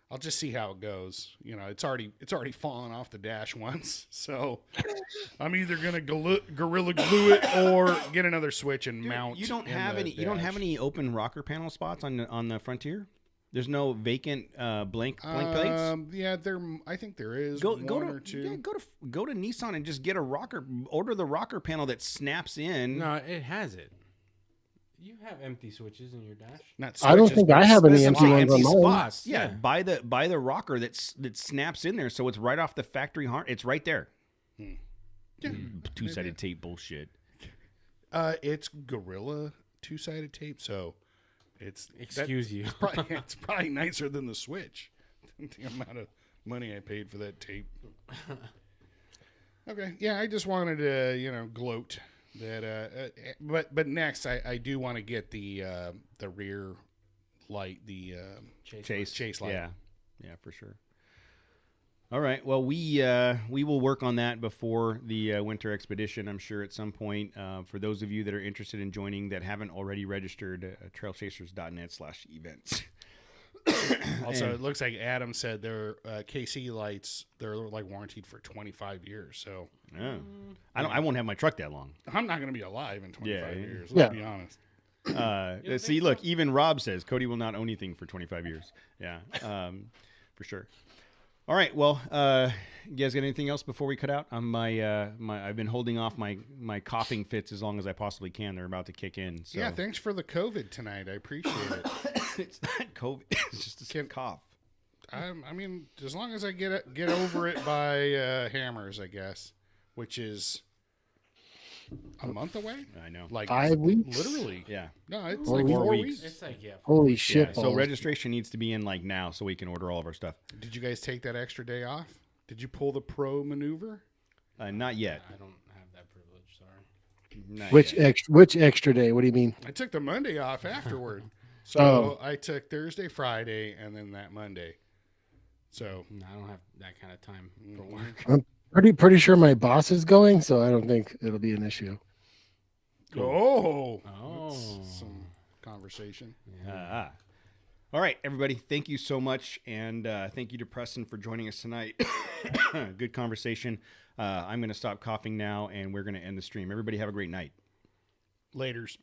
I'll just see how it goes. It's already fallen off the dash once, so I'm either gonna gorilla glue it or get another switch and mount. You don't have any. dash. You don't have any open rocker panel spots on the Frontier. There's no vacant blank plates. Yeah, I think there is Go one to or two. yeah, go to Nissan and just get a rocker. Order the rocker panel that snaps in. No, it has it. You have empty switches in your dash. Not I don't switches, think but I have any spots. empty ones on mine. spots. Yeah, buy the rocker that snaps in there, so it's right off the factory harness. It's right there. Yeah, 2-sided tape bullshit. It's Gorilla 2-sided tape, so it's Excuse you. It's probably nicer than the Switch. The amount of money I paid for that tape. Okay, yeah, I just wanted to gloat that. But next, I do want to get the rear light, the chase light. Yeah, for sure. All right. Well, we will work on that before the winter expedition, I'm sure, at some point. For those of you that are interested in joining that haven't already registered, trailchasers.net/events. Also, it looks like Adam said their KC lights, they're like warranted for 25 years. So I won't have my truck that long. I'm not going to be alive in 25 years. Yeah. Let's be honest. See, look, even Rob says Cody will not own anything for 25 years. Yeah, for sure. All right. Well, you guys got anything else before we cut out? I've been holding off my coughing fits as long as I possibly can. They're about to kick in. So. Yeah. Thanks for the COVID tonight. I appreciate it. It's not COVID. It's just a cough. I mean, as long as I get over it by Hammers, I guess, which is a month away. I know. Like 5 weeks? Literally. Yeah. No, it's 4 like 4 weeks. weeks. It's like, Holy shit. Yeah, so balls. registration needs to be in like now so we can order all of our stuff. Did you guys take that extra day off? Did you pull the pro maneuver? Not yet. I don't have that privilege. Sorry. Not Which yet. extra day? What do you mean? I took the Monday off afterward. So I took Thursday, Friday, and then that Monday. So No, I don't have that kind of time for work. I'm pretty sure my boss is going, so I don't think it'll be an issue. Oh, Oh. that's some conversation. All right, everybody. Thank you so much, and thank you to Preston for joining us tonight. Good conversation. I'm going to stop coughing now, and we're going to end the stream. Everybody have a great night. Laters.